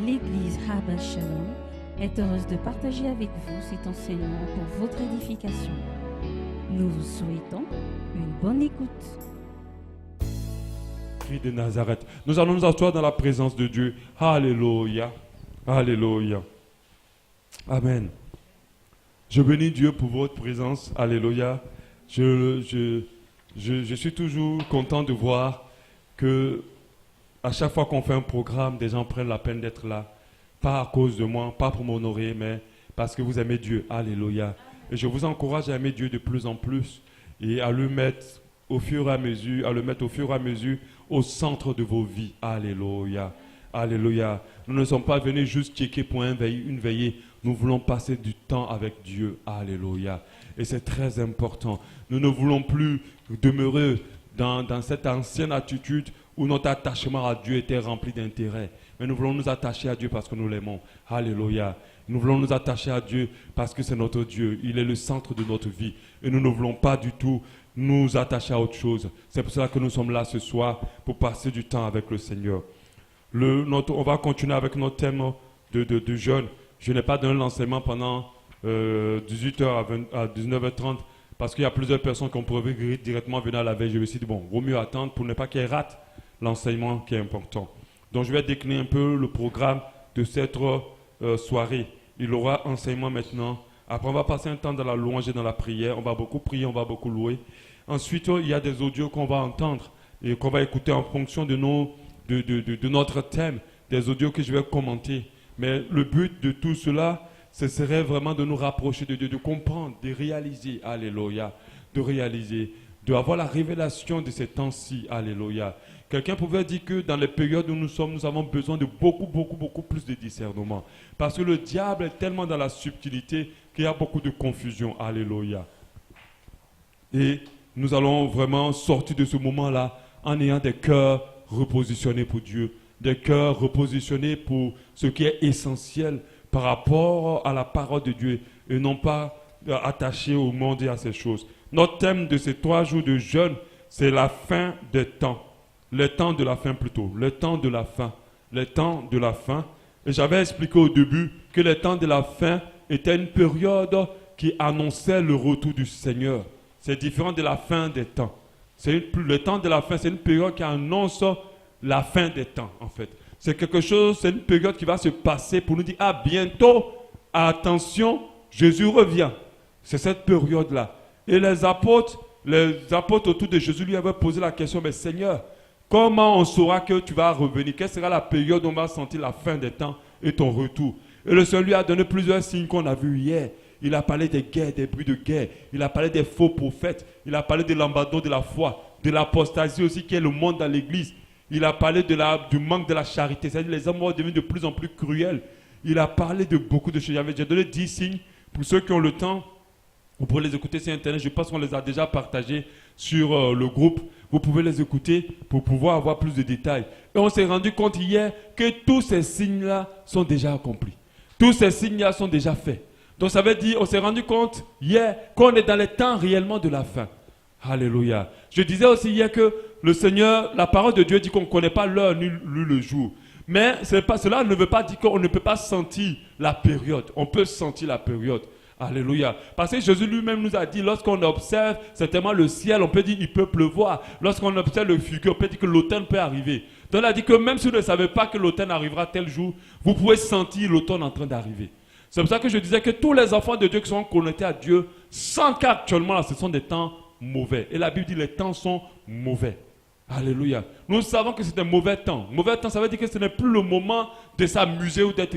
L'Église Habas Shalom est heureuse de partager avec vous cet enseignement pour votre édification. Nous vous souhaitons une bonne écoute. Christ de Nazareth. Nous allons nous asseoir dans la présence de Dieu. Alléluia. Alléluia. Amen. Je bénis Dieu pour votre présence. Alléluia. Je suis toujours content de voir que à chaque fois qu'on fait un programme, des gens prennent la peine d'être là. Pas à cause de moi, pas pour m'honorer, mais parce que vous aimez Dieu. Alléluia. Et je vous encourage à aimer Dieu de plus en plus et à le mettre au fur et à mesure, au centre de vos vies. Alléluia. Alléluia. Nous ne sommes pas venus juste checker pour une veillée. Nous voulons passer du temps avec Dieu. Alléluia. Et c'est très important. Nous ne voulons plus demeurer dans cette ancienne attitude où notre attachement à Dieu était rempli d'intérêt. Mais nous voulons nous attacher à Dieu parce que nous l'aimons. Alléluia. Nous voulons nous attacher à Dieu parce que c'est notre Dieu. Il est le centre de notre vie. Et nous ne voulons pas du tout nous attacher à autre chose. C'est pour cela que nous sommes là ce soir pour passer du temps avec le Seigneur. On va continuer avec notre thème de jeûne. Je n'ai pas donné l'enseignement pendant 18h à 19h30 parce qu'il y a plusieurs personnes qui ont prévu directement venir à la veille. Je me suis dit, bon, vaut mieux attendre pour ne pas qu'elles ratent l'enseignement qui est important. Donc je vais décliner un peu le programme de cette soirée. Il y aura enseignement maintenant. Après, on va passer un temps dans la louange et dans la prière. On va beaucoup prier, on va beaucoup louer. Ensuite, il y a des audios qu'on va entendre et qu'on va écouter en fonction de notre thème. Des audios que je vais commenter. Mais le but de tout cela, ce serait vraiment de nous rapprocher de Dieu, de comprendre, de réaliser, alléluia, de réaliser, d'avoir la révélation de ces temps-ci, alléluia. Quelqu'un pouvait dire que dans les périodes où nous sommes, nous avons besoin de beaucoup plus de discernement. Parce que le diable est tellement dans la subtilité qu'il y a beaucoup de confusion, alléluia. Et nous allons vraiment sortir de ce moment-là en ayant des cœurs repositionnés pour Dieu, des cœurs repositionnés pour ce qui est essentiel par rapport à la parole de Dieu et non pas attachés au monde et à ces choses. Notre thème de ces 3 jours de jeûne, c'est la fin des temps. Le temps de la fin plutôt. Le temps de la fin. Le temps de la fin. Et j'avais expliqué au début que le temps de la fin était une période qui annonçait le retour du Seigneur. C'est différent de la fin des temps. Le temps de la fin, c'est une période qui annonce la fin des temps, en fait. C'est quelque chose, c'est une période qui va se passer pour nous dire, ah, bientôt, attention, Jésus revient. C'est cette période-là. Et les apôtres autour de Jésus lui avaient posé la question, mais Seigneur, comment on saura que tu vas revenir? Quelle sera la période où on va sentir la fin des temps et ton retour? Et le Seigneur lui a donné plusieurs signes qu'on a vus hier. Il a parlé des guerres, des bruits de guerre. Il a parlé des faux prophètes. Il a parlé de l'abandon de la foi, de l'apostasie aussi qui est le monde dans l'église. Il a parlé du manque de la charité. C'est-à-dire les hommes vont devenir de plus en plus cruels. Il a parlé de beaucoup de choses. J'ai donné 10 signes. Pour ceux qui ont le temps, vous pouvez les écouter sur Internet. Je pense qu'on les a déjà partagés sur le groupe. Vous pouvez les écouter pour pouvoir avoir plus de détails. Et on s'est rendu compte hier que tous ces signes-là sont déjà accomplis. Tous ces signes-là sont déjà faits. Donc ça veut dire, on s'est rendu compte hier qu'on est dans les temps réellement de la fin. Alléluia. Je disais aussi hier que le Seigneur, la parole de Dieu dit qu'on ne connaît pas l'heure ni le jour. Mais cela ne veut pas dire qu'on ne peut pas sentir la période. On peut sentir la période. Alléluia. Parce que Jésus lui-même nous a dit, lorsqu'on observe certainement le ciel, on peut dire qu'il peut pleuvoir. Lorsqu'on observe le futur, on peut dire que l'automne peut arriver. Donc il a dit que même si vous ne savez pas que l'automne arrivera tel jour, vous pouvez sentir l'automne en train d'arriver. C'est pour ça que je disais que tous les enfants de Dieu qui sont connectés à Dieu sentent qu'actuellement là, ce sont des temps mauvais. Et la Bible dit que les temps sont mauvais. Alléluia. Nous savons que c'est un mauvais temps. Mauvais temps, ça veut dire que ce n'est plus le moment de s'amuser ou d'être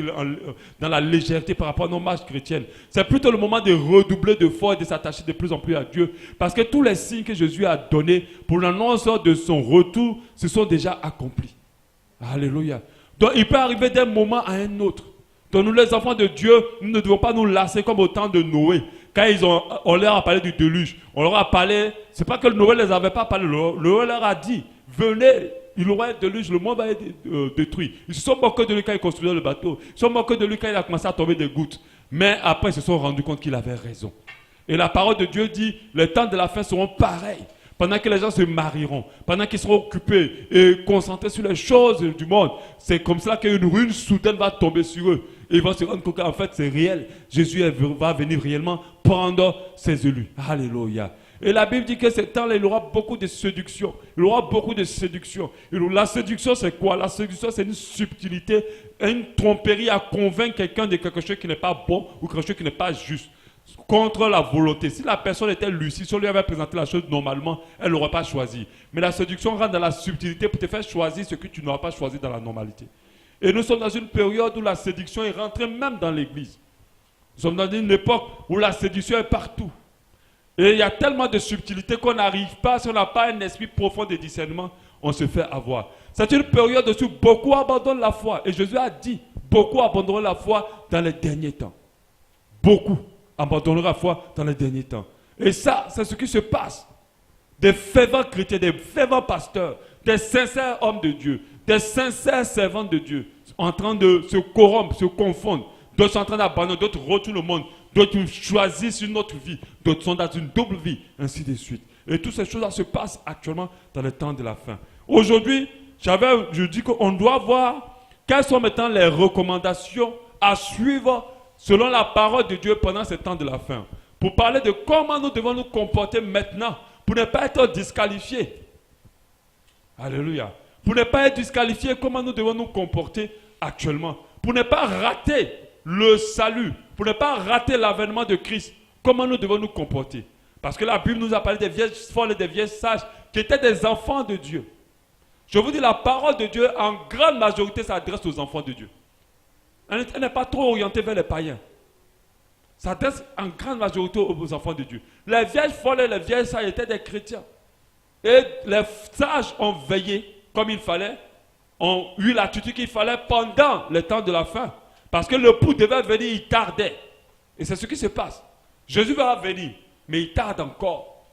dans la légèreté par rapport à nos marches chrétiennes. C'est plutôt le moment de redoubler de force et de s'attacher de plus en plus à Dieu. Parce que tous les signes que Jésus a donnés pour l'annonce de son retour se sont déjà accomplis. Alléluia. Donc il peut arriver d'un moment à un autre. Donc nous les enfants de Dieu, nous ne devons pas nous lasser comme au temps de Noé. Quand on leur a parlé du déluge, on leur a parlé, c'est pas que Noé ne les avait pas parlé, Noé leur a dit, venez, il y aura un déluge, le monde va être détruit. Ils se sont moqués de lui quand il construisait le bateau, ils se sont moqués de lui quand il a commencé à tomber des gouttes. Mais après, ils se sont rendus compte qu'il avait raison. Et la parole de Dieu dit, les temps de la fin seront pareils. pendant que les gens se marieront, pendant qu'ils seront occupés et concentrés sur les choses du monde, c'est comme cela qu'une ruine soudaine va tomber sur eux. Et ils vont se rendre compte qu'en fait c'est réel. Jésus va venir réellement prendre ses élus. Alléluia. Et la Bible dit que ce temps-là, il aura beaucoup de séduction. Il aura beaucoup de séduction. La séduction, c'est quoi? La séduction, c'est une subtilité, une tromperie à convaincre quelqu'un de quelque chose qui n'est pas bon ou quelque chose qui n'est pas juste. Contre la volonté. Si la personne était lucide, si on lui avait présenté la chose normalement, elle n'aurait pas choisi. Mais la séduction rentre dans la subtilité pour te faire choisir ce que tu n'auras pas choisi dans la normalité. Et nous sommes dans une période où la séduction est rentrée même dans l'église. Nous sommes dans une époque où la séduction est partout. Et il y a tellement de subtilité qu'on n'arrive pas, si on n'a pas un esprit profond de discernement, on se fait avoir. C'est une période où beaucoup abandonnent la foi. Et Jésus a dit, beaucoup abandonneront la foi dans les derniers temps. Beaucoup abandonneront la foi dans les derniers temps. Et ça, c'est ce qui se passe. Des fervents chrétiens, des fervents pasteurs, des sincères hommes de Dieu, des sincères servants de Dieu, en train de se corrompre, se confondre. D'autres sont en train d'abandonner, d'autres retournent au monde, d'autres choisissent une autre vie, d'autres sont dans une double vie, ainsi de suite. Et toutes ces choses-là se passent actuellement dans le temps de la fin. Aujourd'hui, je dis qu'on doit voir quelles sont maintenant les recommandations à suivre selon la parole de Dieu pendant ce temps de la fin. Pour parler de comment nous devons nous comporter maintenant, pour ne pas être disqualifiés. Alléluia. Pour ne pas être disqualifiés, comment nous devons nous comporter actuellement. Pour ne pas rater le salut, pour ne pas rater l'avènement de Christ, comment nous devons nous comporter. Parce que la Bible nous a parlé des vieilles folles et des vieilles sages qui étaient des enfants de Dieu. Je vous dis, la parole de Dieu, en grande majorité, s'adresse aux enfants de Dieu. Elle n'est pas trop orientée vers les païens. Ça s'adresse en grande majorité aux enfants de Dieu. Les vieilles folles et les vieilles sages étaient des chrétiens. Et les sages ont veillé comme il fallait, ont eu l'attitude qu'il fallait pendant le temps de la fin. Parce que le pouls devait venir, il tardait. Et c'est ce qui se passe. Jésus va venir, mais il tarde encore.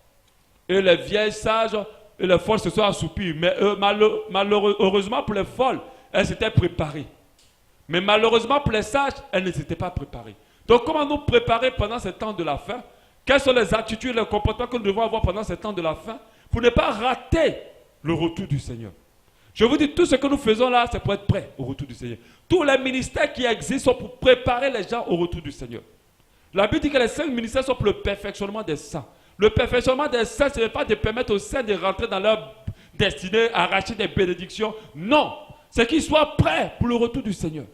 Et les vieilles sages et les folles se sont assoupies. Mais heureusement pour les folles, elles s'étaient préparées. Mais malheureusement pour les sages, elles ne s'étaient pas préparées. Donc comment nous préparer pendant ce temps de la fin? Quelles sont les attitudes et les comportements que nous devons avoir pendant ce temps de la fin pour ne pas rater le retour du Seigneur? Je vous dis, tout ce que nous faisons là, c'est pour être prêt au retour du Seigneur. Tous les ministères qui existent sont pour préparer les gens au retour du Seigneur. La Bible dit que les 5 ministères sont pour le perfectionnement des saints. Le perfectionnement des saints, ce n'est pas de permettre aux saints de rentrer dans leur destinée, arracher des bénédictions. Non, c'est qu'ils soient prêts pour le retour du Seigneur.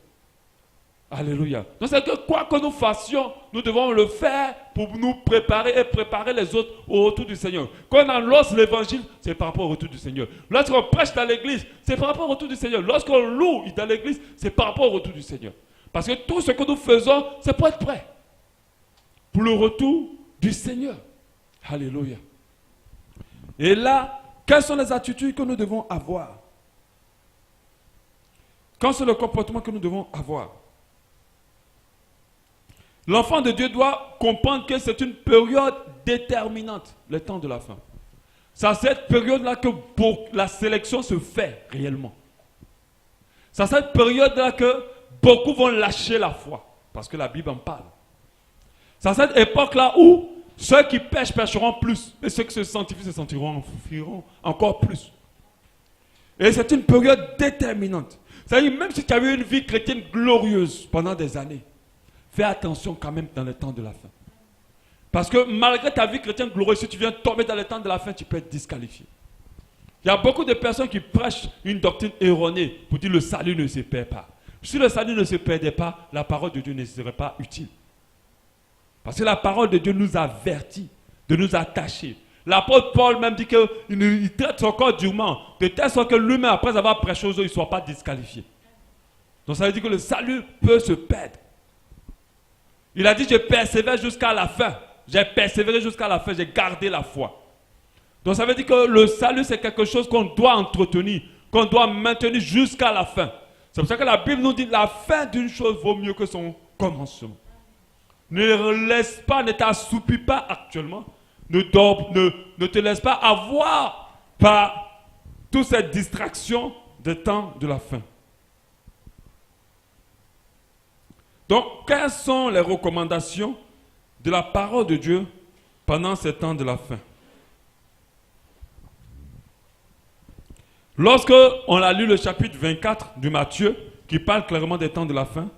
Alléluia. Donc c'est que quoi que nous fassions, nous devons le faire pour nous préparer et préparer les autres au retour du Seigneur. Quand on annonce l'évangile, c'est par rapport au retour du Seigneur. Lorsqu'on prêche dans l'église, c'est par rapport au retour du Seigneur. Lorsqu'on loue dans l'église, c'est par rapport au retour du Seigneur. Parce que tout ce que nous faisons, c'est pour être prêt pour le retour du Seigneur. Alléluia. Et là, quelles sont les attitudes que nous devons avoir? Quel est le comportement que nous devons avoir? L'enfant de Dieu doit comprendre que c'est une période déterminante, le temps de la fin. C'est à cette période-là que la sélection se fait réellement. C'est à cette période-là que beaucoup vont lâcher la foi, parce que la Bible en parle. C'est à cette époque-là où ceux qui pêchent, pêcheront plus, et ceux qui se sanctifient, se sentiront encore plus. Et c'est une période déterminante. C'est-à-dire, même si tu as eu une vie chrétienne glorieuse pendant des années, fais attention quand même dans le temps de la fin. Parce que malgré ta vie chrétienne glorieuse, si tu viens tomber dans le temps de la fin, tu peux être disqualifié. Il y a beaucoup de personnes qui prêchent une doctrine erronée pour dire que le salut ne se perd pas. Si le salut ne se perdait pas, la parole de Dieu ne serait pas utile. Parce que la parole de Dieu nous avertit de nous attacher. L'apôtre Paul même dit qu'il traite son corps durement, de telle sorte que lui-même, après avoir prêché aux autres, il ne soit pas disqualifié. Donc ça veut dire que le salut peut se perdre. Il a dit, je persévère jusqu'à la fin. J'ai persévéré jusqu'à la fin, j'ai gardé la foi. Donc ça veut dire que le salut, c'est quelque chose qu'on doit entretenir, qu'on doit maintenir jusqu'à la fin. C'est pour ça que la Bible nous dit, la fin d'une chose vaut mieux que son commencement. Ne laisse pas, ne t'assoupis pas actuellement. Ne te laisse pas avoir par toutes ces distractions de temps de la fin. Donc, quelles sont les recommandations de la parole de Dieu pendant ce temps de la fin? Lorsque on a lu le chapitre 24 de Matthieu, qui parle clairement des temps de la fin,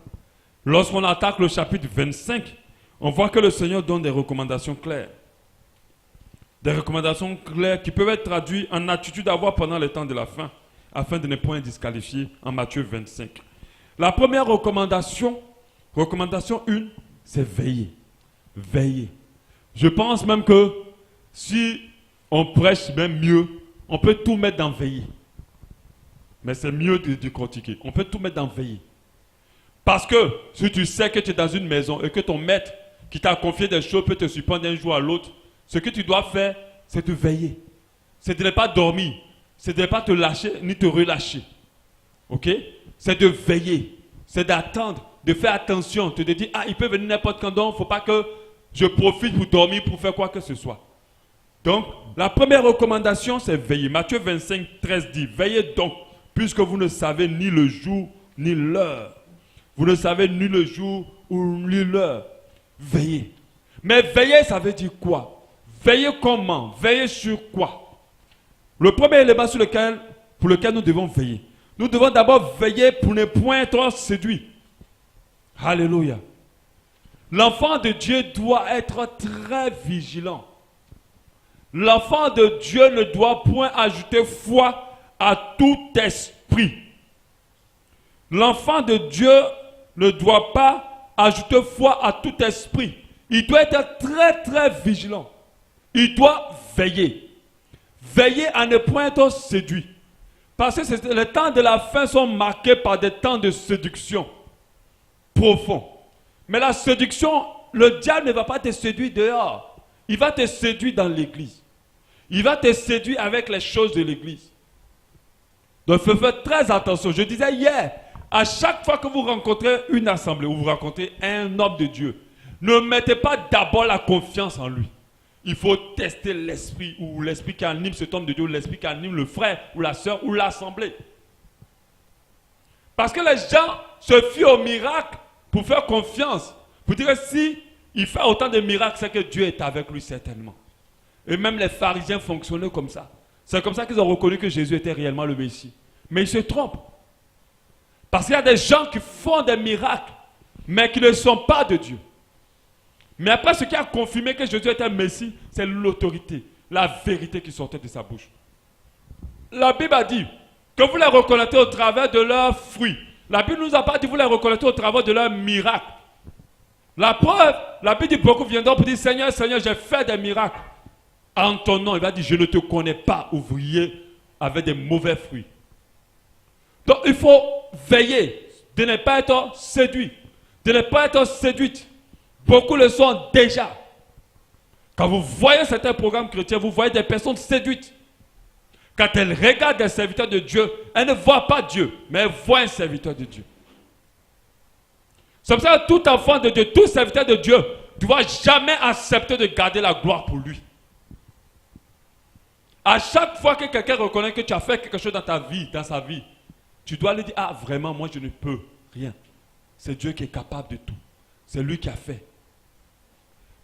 lorsqu'on attaque le chapitre 25, on voit que le Seigneur donne des recommandations claires. Des recommandations claires qui peuvent être traduites en attitude à avoir pendant les temps de la fin, afin de ne point être disqualifié en Matthieu 25. La première recommandation 1, c'est veiller. Veiller. Je pense même que si on prêche même mieux, on peut tout mettre dans veiller. Mais c'est mieux de décortiquer. On peut tout mettre dans veiller. Parce que si tu sais que tu es dans une maison et que ton maître qui t'a confié des choses peut te surprendre d'un jour à l'autre, ce que tu dois faire, c'est de veiller. C'est de ne pas dormir. C'est de ne pas te lâcher ni te relâcher. Ok? C'est de veiller. C'est d'attendre, de faire attention. De te dire, ah, il peut venir n'importe quand, donc il ne faut pas que je profite pour dormir, pour faire quoi que ce soit. Donc, la première recommandation, c'est veiller. Matthieu 25, 13 dit, veillez donc, puisque vous ne savez ni le jour ni l'heure. Vous ne savez ni le jour ni l'heure. Veillez. Mais veiller, ça veut dire quoi? Veiller comment? Veiller sur quoi? Le premier élément pour lequel nous devons veiller. Nous devons d'abord veiller pour ne point être séduit. Alléluia. L'enfant de Dieu doit être très vigilant. L'enfant de Dieu ne doit point ajouter foi à tout esprit. L'enfant de Dieu ne doit pas ajouter foi à tout esprit. Il doit être très très vigilant. Il doit veiller. Veiller à ne point être séduit. Parce que les temps de la fin sont marqués par des temps de séduction profonds. Mais la séduction, le diable ne va pas te séduire dehors. Il va te séduire dans l'église. Il va te séduire avec les choses de l'église. Donc, il faut faire très attention. Je disais hier, à chaque fois que vous rencontrez une assemblée ou vous rencontrez un homme de Dieu, ne mettez pas d'abord la confiance en lui. Il faut tester l'esprit ou l'esprit qui anime cet homme de Dieu, ou l'esprit qui anime le frère ou la sœur ou l'assemblée. Parce que les gens se fient au miracle pour faire confiance. Pour dire que si il fait autant de miracles, c'est que Dieu est avec lui certainement. Et même les pharisiens fonctionnaient comme ça. C'est comme ça qu'ils ont reconnu que Jésus était réellement le Messie. Mais ils se trompent. Parce qu'il y a des gens qui font des miracles, mais qui ne sont pas de Dieu. Mais après, ce qui a confirmé que Jésus était le Messie, c'est l'autorité, la vérité qui sortait de sa bouche. La Bible a dit que vous les reconnaîtrez au travers de leurs fruits. La Bible ne nous a pas dit que vous les reconnaîtrez au travers de leurs miracles. La preuve, la Bible dit beaucoup viendront pour dire Seigneur, Seigneur, j'ai fait des miracles. En ton nom, il va dire je ne te connais pas, ouvrier avec des mauvais fruits. Donc il faut veiller de ne pas être séduit, de ne pas être séduite. Beaucoup le sont déjà. Quand vous voyez certains programmes chrétiens, vous voyez des personnes séduites. Quand elles regardent des serviteurs de Dieu, elles ne voient pas Dieu, mais elles voient un serviteur de Dieu. C'est pour ça que tout enfant de Dieu, tout serviteur de Dieu, ne doit jamais accepter de garder la gloire pour lui. À chaque fois que quelqu'un reconnaît que tu as fait quelque chose dans ta vie, dans sa vie, tu dois lui dire, ah vraiment, moi je ne peux rien. C'est Dieu qui est capable de tout. C'est lui qui a fait.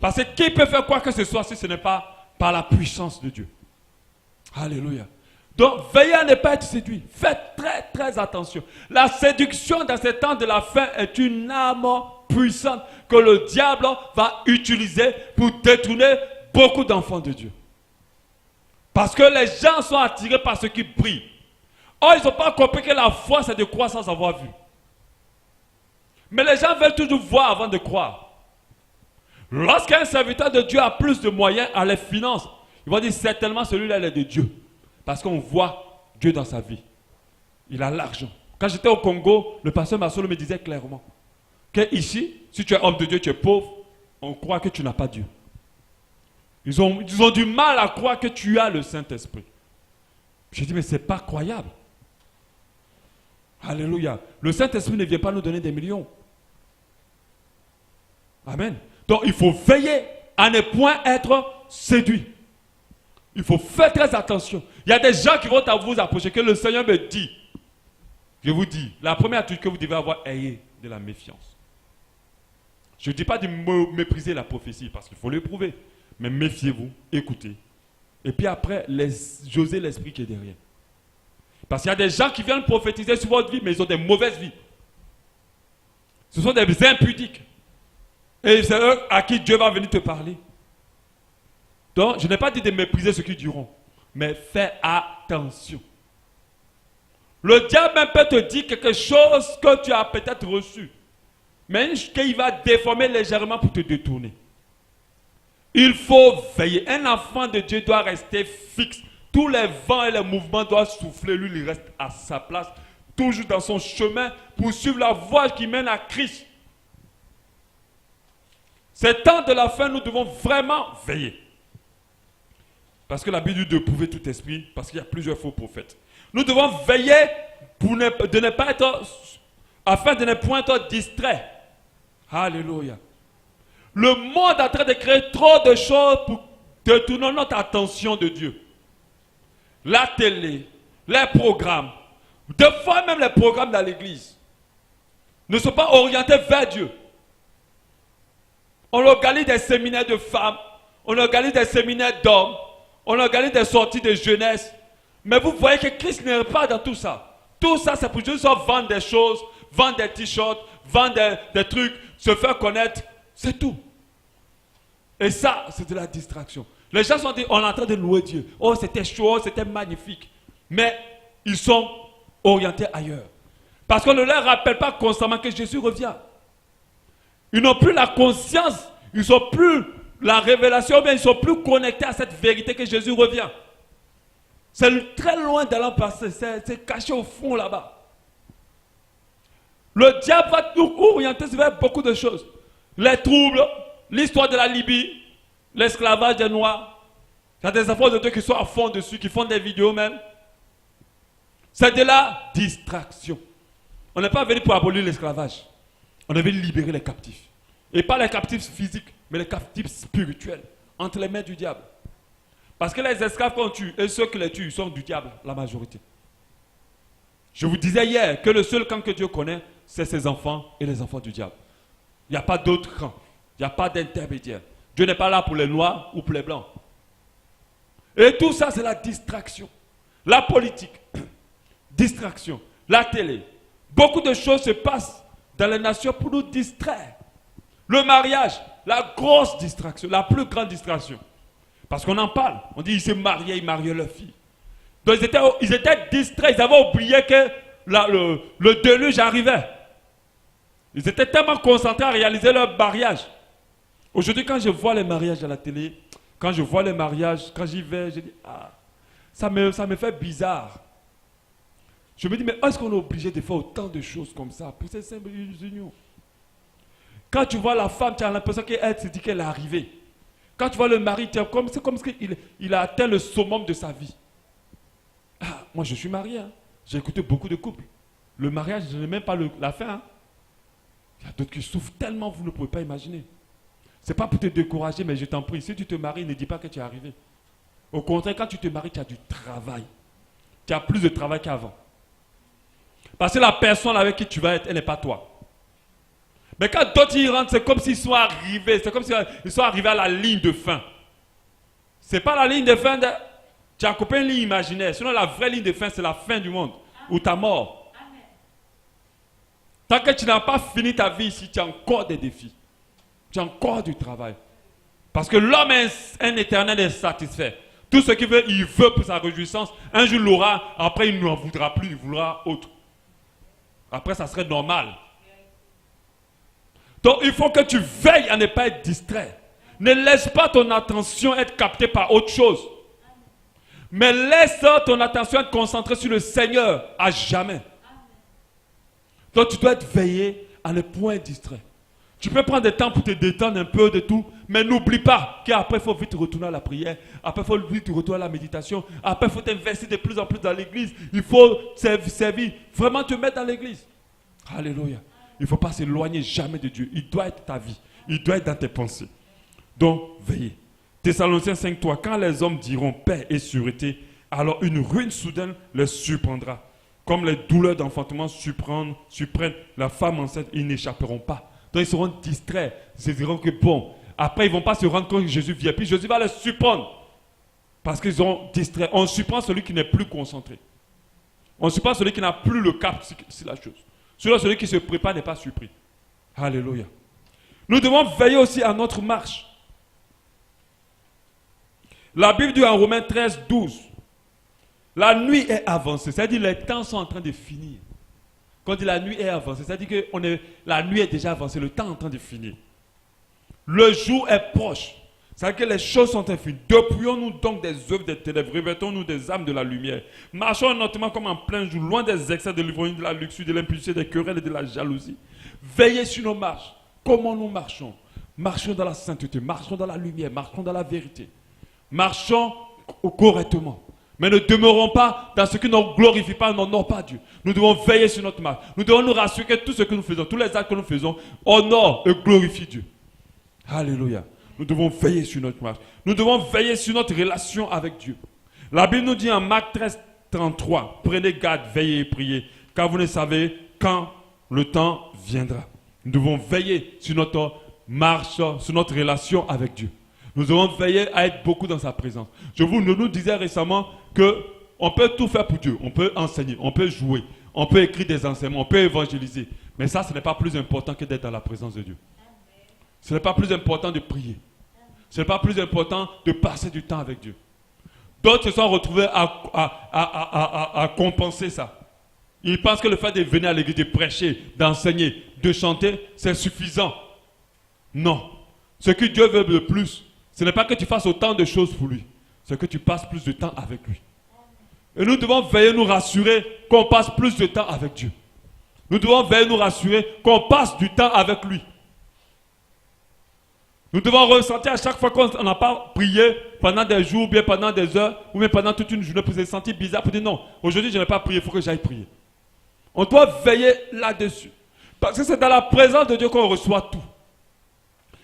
Parce que qui peut faire quoi que ce soit si ce n'est pas par la puissance de Dieu? Alléluia. Donc, veillez à ne pas être séduit. Faites très très attention. La séduction dans ces temps de la fin est une arme puissante que le diable va utiliser pour détourner beaucoup d'enfants de Dieu. Parce que les gens sont attirés par ce qui brille. Or, ils n'ont pas compris que la foi, c'est de croire sans avoir vu. Mais les gens veulent toujours voir avant de croire. Lorsqu'un serviteur de Dieu a plus de moyens à les finances, ils vont dire certainement celui-là il est de Dieu. Parce qu'on voit Dieu dans sa vie. Il a l'argent. Quand j'étais au Congo, le pasteur Masolo me disait clairement que ici, si tu es homme de Dieu, tu es pauvre, on croit que tu n'as pas Dieu. Ils ont du mal à croire que tu as le Saint-Esprit. J'ai dit mais c'est pas croyable. Alléluia. Le Saint-Esprit ne vient pas nous donner des millions. Amen. Donc il faut veiller à ne point être séduit. Il faut faire très attention. Il y a des gens qui vont vous approcher, que le Seigneur me dit. Je vous dis, la première attitude que vous devez avoir, ayez de la méfiance. Je ne dis pas de mépriser la prophétie, parce qu'il faut l'éprouver. Mais méfiez-vous, écoutez. Et puis après, josez l'esprit qui est derrière. Parce qu'il y a des gens qui viennent prophétiser sur votre vie, mais ils ont des mauvaises vies. Ce sont des impudiques. Et c'est eux à qui Dieu va venir te parler. Donc, je n'ai pas dit de mépriser ceux qui diront, mais fais attention. Le diable même peut te dire quelque chose que tu as peut-être reçu, mais qu'il va déformer légèrement pour te détourner. Il faut veiller. Un enfant de Dieu doit rester fixe. Tous les vents et les mouvements doivent souffler. Lui, il reste à sa place, toujours dans son chemin, pour suivre la voie qui mène à Christ. Ces temps de la fin, nous devons vraiment veiller. Parce que la Bible dit de prouver tout esprit, parce qu'il y a plusieurs faux prophètes. Nous devons veiller afin de ne point être distraits. Alléluia. Le monde est en train de créer trop de choses pour détourner notre attention de Dieu. La télé, les programmes, des fois même les programmes dans l'église, ne sont pas orientés vers Dieu. On organise des séminaires de femmes, on organise des séminaires d'hommes, on organise des sorties de jeunesse. Mais vous voyez que Christ n'est pas dans tout ça. Tout ça, c'est pour juste vendre des choses, vendre des t-shirts, vendre des trucs, se faire connaître. C'est tout. Et ça, c'est de la distraction. Les gens sont dit, on est en train de louer Dieu. Oh, c'était chaud, c'était magnifique. Mais ils sont orientés ailleurs. Parce qu'on ne leur rappelle pas constamment que Jésus revient. Ils n'ont plus la conscience, ils n'ont plus la révélation, mais ils ne sont plus connectés à cette vérité que Jésus revient. C'est très loin de l'en passer, c'est caché au fond là-bas. Le diable va nous orienter vers beaucoup de choses. Les troubles, l'histoire de la Libye, l'esclavage des Noirs. Il y a des enfants de Dieu qui sont à fond dessus, qui font des vidéos même. C'est de la distraction. On n'est pas venu pour abolir l'esclavage. On est venu libérer les captifs. Et pas les captifs physiques, mais les captifs spirituels, entre les mains du diable. Parce que les esclaves qu'on tue et ceux qui les tuent sont du diable, la majorité. Je vous disais hier que le seul camp que Dieu connaît, c'est ses enfants et les enfants du diable. Il n'y a pas d'autre camp. Il n'y a pas d'intermédiaire. Dieu n'est pas là pour les noirs ou pour les blancs. Et tout ça, c'est la distraction. La politique, distraction. La télé. Beaucoup de choses se passent dans les nations pour nous distraire. Le mariage, la grosse distraction, la plus grande distraction. Parce qu'on en parle. On dit, ils mariaient leur fille. Donc ils étaient distraits. Ils avaient oublié que le déluge arrivait. Ils étaient tellement concentrés à réaliser leur mariage. Aujourd'hui, quand je vois les mariages à la télé, quand je vois les mariages, quand j'y vais, je dis, ah, ça me fait bizarre. Je me dis, mais est-ce qu'on est obligé de faire autant de choses comme ça pour ces simples unions? Quand tu vois la femme, tu as l'impression qu'elle se dit qu'elle est arrivée. Quand tu vois le mari, c'est comme s'il a atteint le summum de sa vie. Ah, moi, je suis marié. Hein. J'ai écouté beaucoup de couples. Le mariage, je n'ai même pas la fin. Hein. Il y a d'autres qui souffrent tellement, vous ne pouvez pas imaginer. Ce n'est pas pour te décourager, mais je t'en prie, si tu te maries, ne dis pas que tu es arrivé. Au contraire, quand tu te maries, tu as du travail. Tu as plus de travail qu'avant. Parce que la personne avec qui tu vas être, elle n'est pas toi. Mais quand d'autres y rentrent, c'est comme s'ils sont arrivés. C'est comme s'ils sont arrivés à la ligne de fin. Ce n'est pas la ligne de fin. Tu as coupé une ligne imaginaire. Sinon, la vraie ligne de fin, c'est la fin du monde. Ou ta mort. Amen. Tant que tu n'as pas fini ta vie ici, tu as encore des défis. Tu as encore du travail. Parce que l'homme est un éternel insatisfait. Tout ce qu'il veut, il veut pour sa réjouissance. Un jour, il l'aura. Après, il n'en voudra plus. Il voudra autre. Après, ça serait normal. Donc, il faut que tu veilles à ne pas être distrait. Ne laisse pas ton attention être captée par autre chose. Mais laisse ton attention être concentrée sur le Seigneur à jamais. Donc, tu dois être veillé à ne point être distrait. Tu peux prendre du temps pour te détendre un peu de tout, mais n'oublie pas qu'après, il faut vite retourner à la prière. Après, il faut vite retourner à la méditation. Après, il faut t'investir de plus en plus dans l'église. Il faut servir, vraiment te mettre dans l'église. Alléluia. Il ne faut pas s'éloigner jamais de Dieu. Il doit être ta vie. Il doit être dans tes pensées. Donc, veillez. Thessaloniciens 5:3. Quand les hommes diront paix et sûreté, alors une ruine soudaine les surprendra. Comme les douleurs d'enfantement surprennent la femme enceinte, ils n'échapperont pas. Donc, ils seront distraits. Ils se diront que bon. Après, ils ne vont pas se rendre compte que Jésus vient. Puis Jésus va les surprendre. Parce qu'ils sont distraits. On surprend celui qui n'est plus concentré. On ne suit pas celui qui n'a plus le cap sur la chose. Celui qui se prépare n'est pas surpris. Alléluia. Nous devons veiller aussi à notre marche. La Bible dit en Romains 13, 12, la nuit est avancée, c'est-à-dire les temps sont en train de finir. Quand on dit la nuit est avancée, c'est-à-dire que la nuit est déjà avancée, le temps est en train de finir. Le jour est proche, c'est-à-dire que les choses sont infinies. Dépouillons-nous donc des œuvres des ténèbres, revêtons-nous des âmes de la lumière. Marchons notamment comme en plein jour, loin des excès de l'ivrognerie, de la luxure, de l'impudicité, des querelles et de la jalousie. Veillez sur nos marches. Comment nous marchons? Marchons dans la sainteté, marchons dans la lumière, marchons dans la vérité. Marchons correctement. Mais ne demeurons pas dans ce qui ne glorifie pas, n'honore pas Dieu. Nous devons veiller sur notre marche. Nous devons nous rassurer que tout ce que nous faisons, tous les actes que nous faisons, honorent et glorifient Dieu. Alléluia. Nous devons veiller sur notre marche. Nous devons veiller sur notre relation avec Dieu. La Bible nous dit en Marc 13, 33, prenez garde, veillez et priez, car vous ne savez quand le temps viendra. Nous devons veiller sur notre marche, sur notre relation avec Dieu. Nous devons veiller à être beaucoup dans sa présence. Je nous disais récemment qu'on peut tout faire pour Dieu. On peut enseigner, on peut jouer, on peut écrire des enseignements, on peut évangéliser. Mais ça, ce n'est pas plus important que d'être dans la présence de Dieu. Ce n'est pas plus important de prier. Ce n'est pas plus important de passer du temps avec Dieu. D'autres se sont retrouvés à compenser ça. Ils pensent que le fait de venir à l'église, de prêcher, d'enseigner, de chanter, c'est suffisant. Non. Ce que Dieu veut le plus, ce n'est pas que tu fasses autant de choses pour lui, c'est que tu passes plus de temps avec lui. Et nous devons veiller nous rassurer qu'on passe plus de temps avec Dieu. Nous devons veiller nous rassurer qu'on passe du temps avec lui. Nous devons ressentir à chaque fois qu'on n'a pas prié pendant des jours, ou bien pendant des heures, ou bien pendant toute une journée pour se sentir bizarre, pour dire non, aujourd'hui je n'ai pas prié, il faut que j'aille prier. On doit veiller là-dessus. Parce que c'est dans la présence de Dieu qu'on reçoit tout.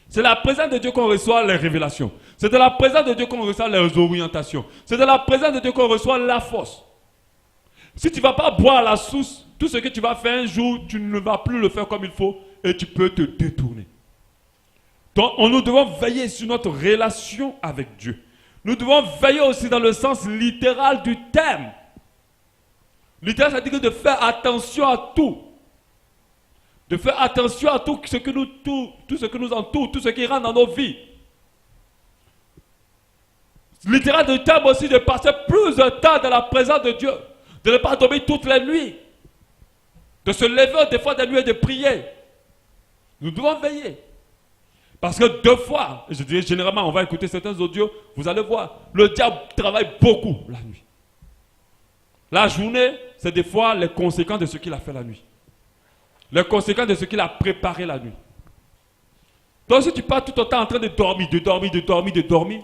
C'est dans la présence de Dieu qu'on reçoit les révélations. C'est dans la présence de Dieu qu'on reçoit les orientations. C'est dans la présence de Dieu qu'on reçoit la force. Si tu ne vas pas boire à la source, tout ce que tu vas faire un jour, tu ne vas plus le faire comme il faut et tu peux te détourner. Donc, nous devons veiller sur notre relation avec Dieu. Nous devons veiller aussi dans le sens littéral du terme. Littéral, ça veut dire de faire attention à tout. De faire attention à tout ce qui nous entoure, tout ce qui rentre dans nos vies. Littéral du terme aussi de passer plus de temps dans la présence de Dieu. De ne pas dormir toutes les nuits. De se lever des fois des nuits et de prier. Nous devons veiller. Parce que deux fois, je dirais généralement, on va écouter certains audios, vous allez voir, le diable travaille beaucoup la nuit. La journée, c'est des fois les conséquences de ce qu'il a fait la nuit. Les conséquences de ce qu'il a préparé la nuit. Donc si tu passes tout le temps en train de dormir,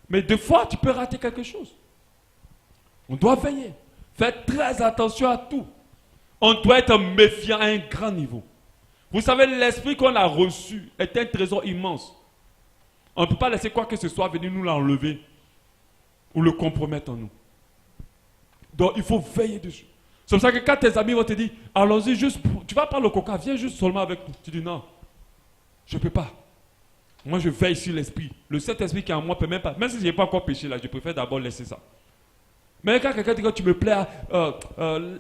mais des fois tu peux rater quelque chose. On doit veiller, faire très attention à tout. On doit être méfiant à un grand niveau. Vous savez, l'esprit qu'on a reçu est un trésor immense. On ne peut pas laisser quoi que ce soit venir nous l'enlever ou le compromettre en nous. Donc il faut veiller dessus. C'est pour ça que quand tes amis vont te dire, allons-y juste, tu vas prendre le coca, viens juste seulement avec nous. Tu dis non, je ne peux pas. Moi je veille sur l'esprit. Le Saint-Esprit qui est en moi ne peut même pas. Même si je n'ai pas encore péché là, je préfère d'abord laisser ça. Mais quand quelqu'un dit que tu me plais,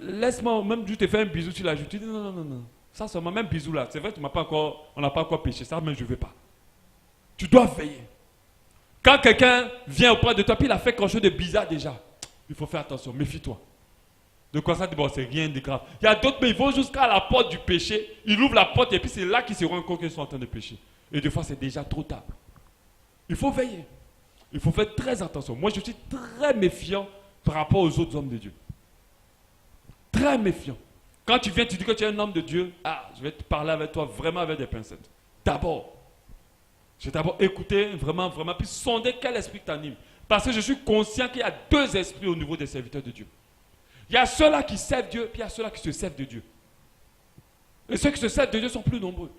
laisse-moi, même je te fais un bisou sur la joue. Tu dis non. Ça seulement, même bisou là. C'est vrai, on n'a pas encore péché ça, mais je ne veux pas. Tu dois veiller. Quand quelqu'un vient auprès de toi, puis il a fait quelque chose de bizarre déjà, il faut faire attention, méfie-toi. De quoi ça, bon, c'est rien de grave. Il y a d'autres, mais ils vont jusqu'à la porte du péché, ils ouvrent la porte et puis c'est là qu'ils se rendent compte qu'ils sont en train de pécher. Et des fois, c'est déjà trop tard. Il faut veiller. Il faut faire très attention. Moi, je suis très méfiant par rapport aux autres hommes de Dieu. Très méfiant. Quand tu viens, tu dis que tu es un homme de Dieu, je vais te parler avec toi vraiment avec des pincettes. D'abord, je vais d'abord écouter vraiment, puis sonder quel esprit t'anime. Parce que je suis conscient qu'il y a deux esprits au niveau des serviteurs de Dieu. Il y a ceux-là qui servent Dieu, puis il y a ceux-là qui se servent de Dieu. Et ceux qui se servent de Dieu sont plus nombreux.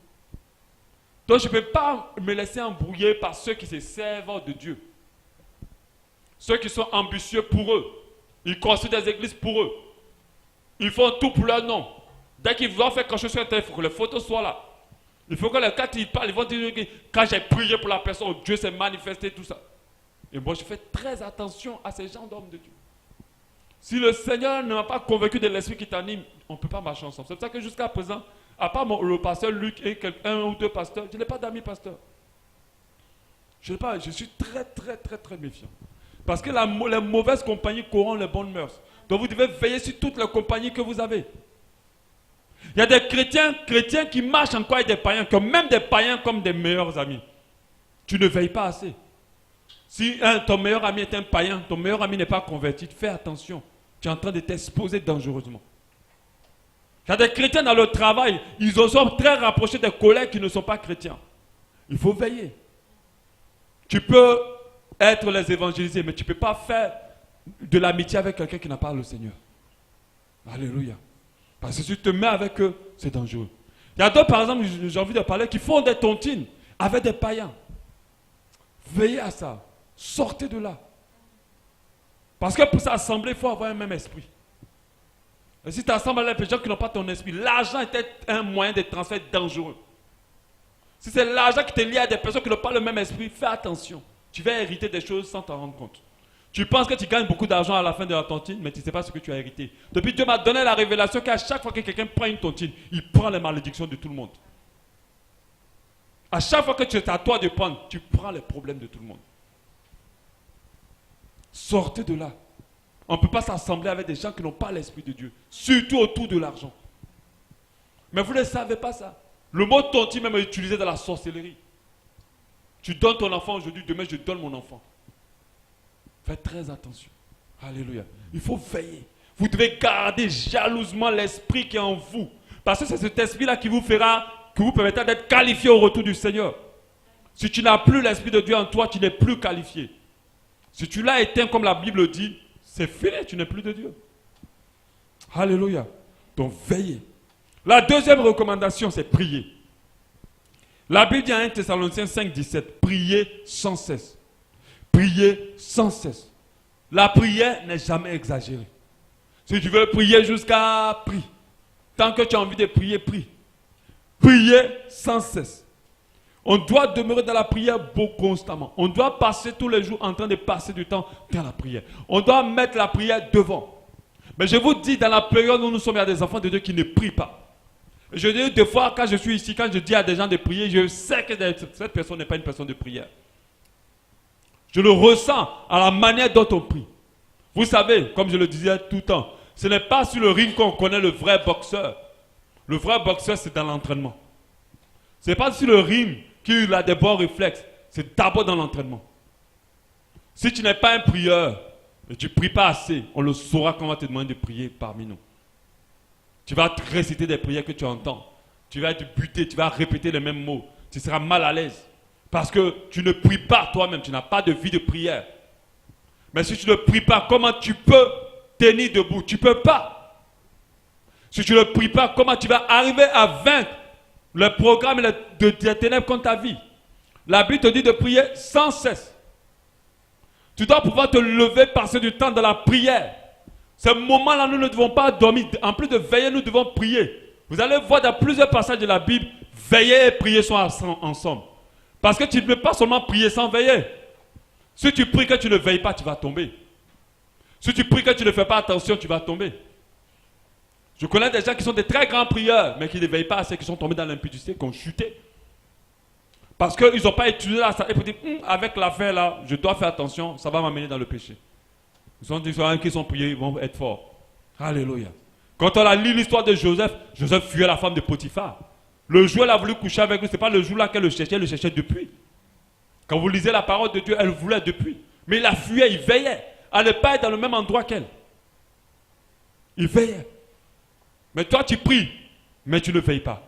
Donc je ne peux pas me laisser embrouiller par ceux qui se servent de Dieu. Ceux qui sont ambitieux pour eux. Ils construisent des églises pour eux. Ils font tout pour leur nom. Dès qu'ils vont faire quelque chose sur Internet, il faut que les photos soient là. Il faut que quand ils parlent, ils vont dire que quand j'ai prié pour la personne, Dieu s'est manifesté, tout ça. Et moi, je fais très attention à ces gens d'hommes de Dieu. Si le Seigneur ne m'a pas convaincu de l'esprit qui t'anime, on ne peut pas marcher ensemble. C'est pour ça que jusqu'à présent, à part le pasteur Luc et un ou deux pasteurs, je n'ai pas d'amis pasteurs. Je suis très, très, très, très méfiant. Parce que les mauvaises compagnies corrompent les bonnes mœurs. Donc vous devez veiller sur toutes les compagnies que vous avez. Il y a des chrétiens qui marchent encore avec des païens, qui ont même des païens comme des meilleurs amis. Tu ne veilles pas assez. Si ton meilleur ami est un païen, ton meilleur ami n'est pas converti, fais attention. Tu es en train de t'exposer dangereusement. Il y a des chrétiens dans le travail, ils sont très rapprochés des collègues qui ne sont pas chrétiens. Il faut veiller. Tu peux être les évangélisés, mais tu ne peux pas faire de l'amitié avec quelqu'un qui n'a pas le Seigneur. Alléluia. Parce que si tu te mets avec eux, c'est dangereux. Il y a d'autres, par exemple, j'ai envie de parler, qui font des tontines avec des païens. Veillez à ça. Sortez de là. Parce que pour s'assembler, il faut avoir un même esprit. Et si tu assembles avec les gens qui n'ont pas ton esprit, l'argent était un moyen de transfert dangereux. Si c'est l'argent qui te lie à des personnes qui n'ont pas le même esprit, fais attention. Tu vas hériter des choses sans t'en rendre compte. Tu penses que tu gagnes beaucoup d'argent à la fin de la tontine, mais tu ne sais pas ce que tu as hérité. Depuis, Dieu m'a donné la révélation qu'à chaque fois que quelqu'un prend une tontine, il prend les malédictions de tout le monde. À chaque fois que c'est à toi de prendre, tu prends les problèmes de tout le monde. Sortez de là. On ne peut pas s'assembler avec des gens qui n'ont pas l'esprit de Dieu, surtout autour de l'argent. Mais vous ne savez pas ça. Le mot tontine même est utilisé dans la sorcellerie. Tu donnes ton enfant aujourd'hui, demain je donne mon enfant. Faites très attention. Alléluia. Il faut veiller. Vous devez garder jalousement l'esprit qui est en vous. Parce que c'est cet esprit-là qui vous permettra d'être qualifié au retour du Seigneur. Si tu n'as plus l'esprit de Dieu en toi, tu n'es plus qualifié. Si tu l'as éteint comme la Bible dit, c'est fini, tu n'es plus de Dieu. Alléluia. Donc veillez. La deuxième recommandation, c'est prier. La Bible dit à 1 Thessaloniciens 5, 17, priez sans cesse. Priez sans cesse. La prière n'est jamais exagérée. Si tu veux prier jusqu'à prie. Tant que tu as envie de prier, prie. Priez sans cesse. On doit demeurer dans la prière constamment. On doit passer tous les jours en train de passer du temps dans la prière. On doit mettre la prière devant. Mais je vous dis, dans la période où nous sommes, il y a des enfants de Dieu qui ne prient pas. Je dis des fois, quand je suis ici, quand je dis à des gens de prier, je sais que cette personne n'est pas une personne de prière. Je le ressens à la manière dont on prie. Vous savez, comme je le disais tout le temps, ce n'est pas sur le ring qu'on connaît le vrai boxeur. Le vrai boxeur, c'est dans l'entraînement. Ce n'est pas sur le ring qu'il a des bons réflexes. C'est d'abord dans l'entraînement. Si tu n'es pas un prieur et tu ne pries pas assez, on le saura quand on va te demander de prier parmi nous. Tu vas te réciter des prières que tu entends. Tu vas être buté, tu vas répéter les mêmes mots. Tu seras mal à l'aise. Parce que tu ne pries pas toi-même, tu n'as pas de vie de prière. Mais si tu ne pries pas, comment tu peux tenir debout? Tu ne peux pas. Si tu ne pries pas, comment tu vas arriver à vaincre le programme de ténèbres contre ta vie? La Bible te dit de prier sans cesse. Tu dois pouvoir te lever, passer du temps dans la prière. Ce moment-là, nous ne devons pas dormir. En plus de veiller, nous devons prier. Vous allez voir dans plusieurs passages de la Bible, veiller et prier sont ensemble. Parce que tu ne peux pas seulement prier sans veiller. Si tu pries que tu ne veilles pas, tu vas tomber. Si tu pries que tu ne fais pas attention, tu vas tomber. Je connais des gens qui sont des très grands prieurs, mais qui ne veillent pas assez, qui sont tombés dans l'impudicité, qui ont chuté. Parce qu'ils n'ont pas étudié la sagesse. Ils disent, avec l'affaire là, je dois faire attention, ça va m'amener dans le péché. Ils sont dit, qui sont priés, ils vont être forts. Alléluia. Quand on a lu l'histoire de Joseph, Joseph fuyait la femme de Potiphar. Le jour où elle a voulu coucher avec lui, ce n'est pas le jour là qu'elle le cherchait depuis. Quand vous lisez la parole de Dieu, elle voulait depuis. Mais il la fuyait, il veillait. À ne pas être dans le même endroit qu'elle. Il veillait. Mais toi, tu pries, mais tu ne veilles pas.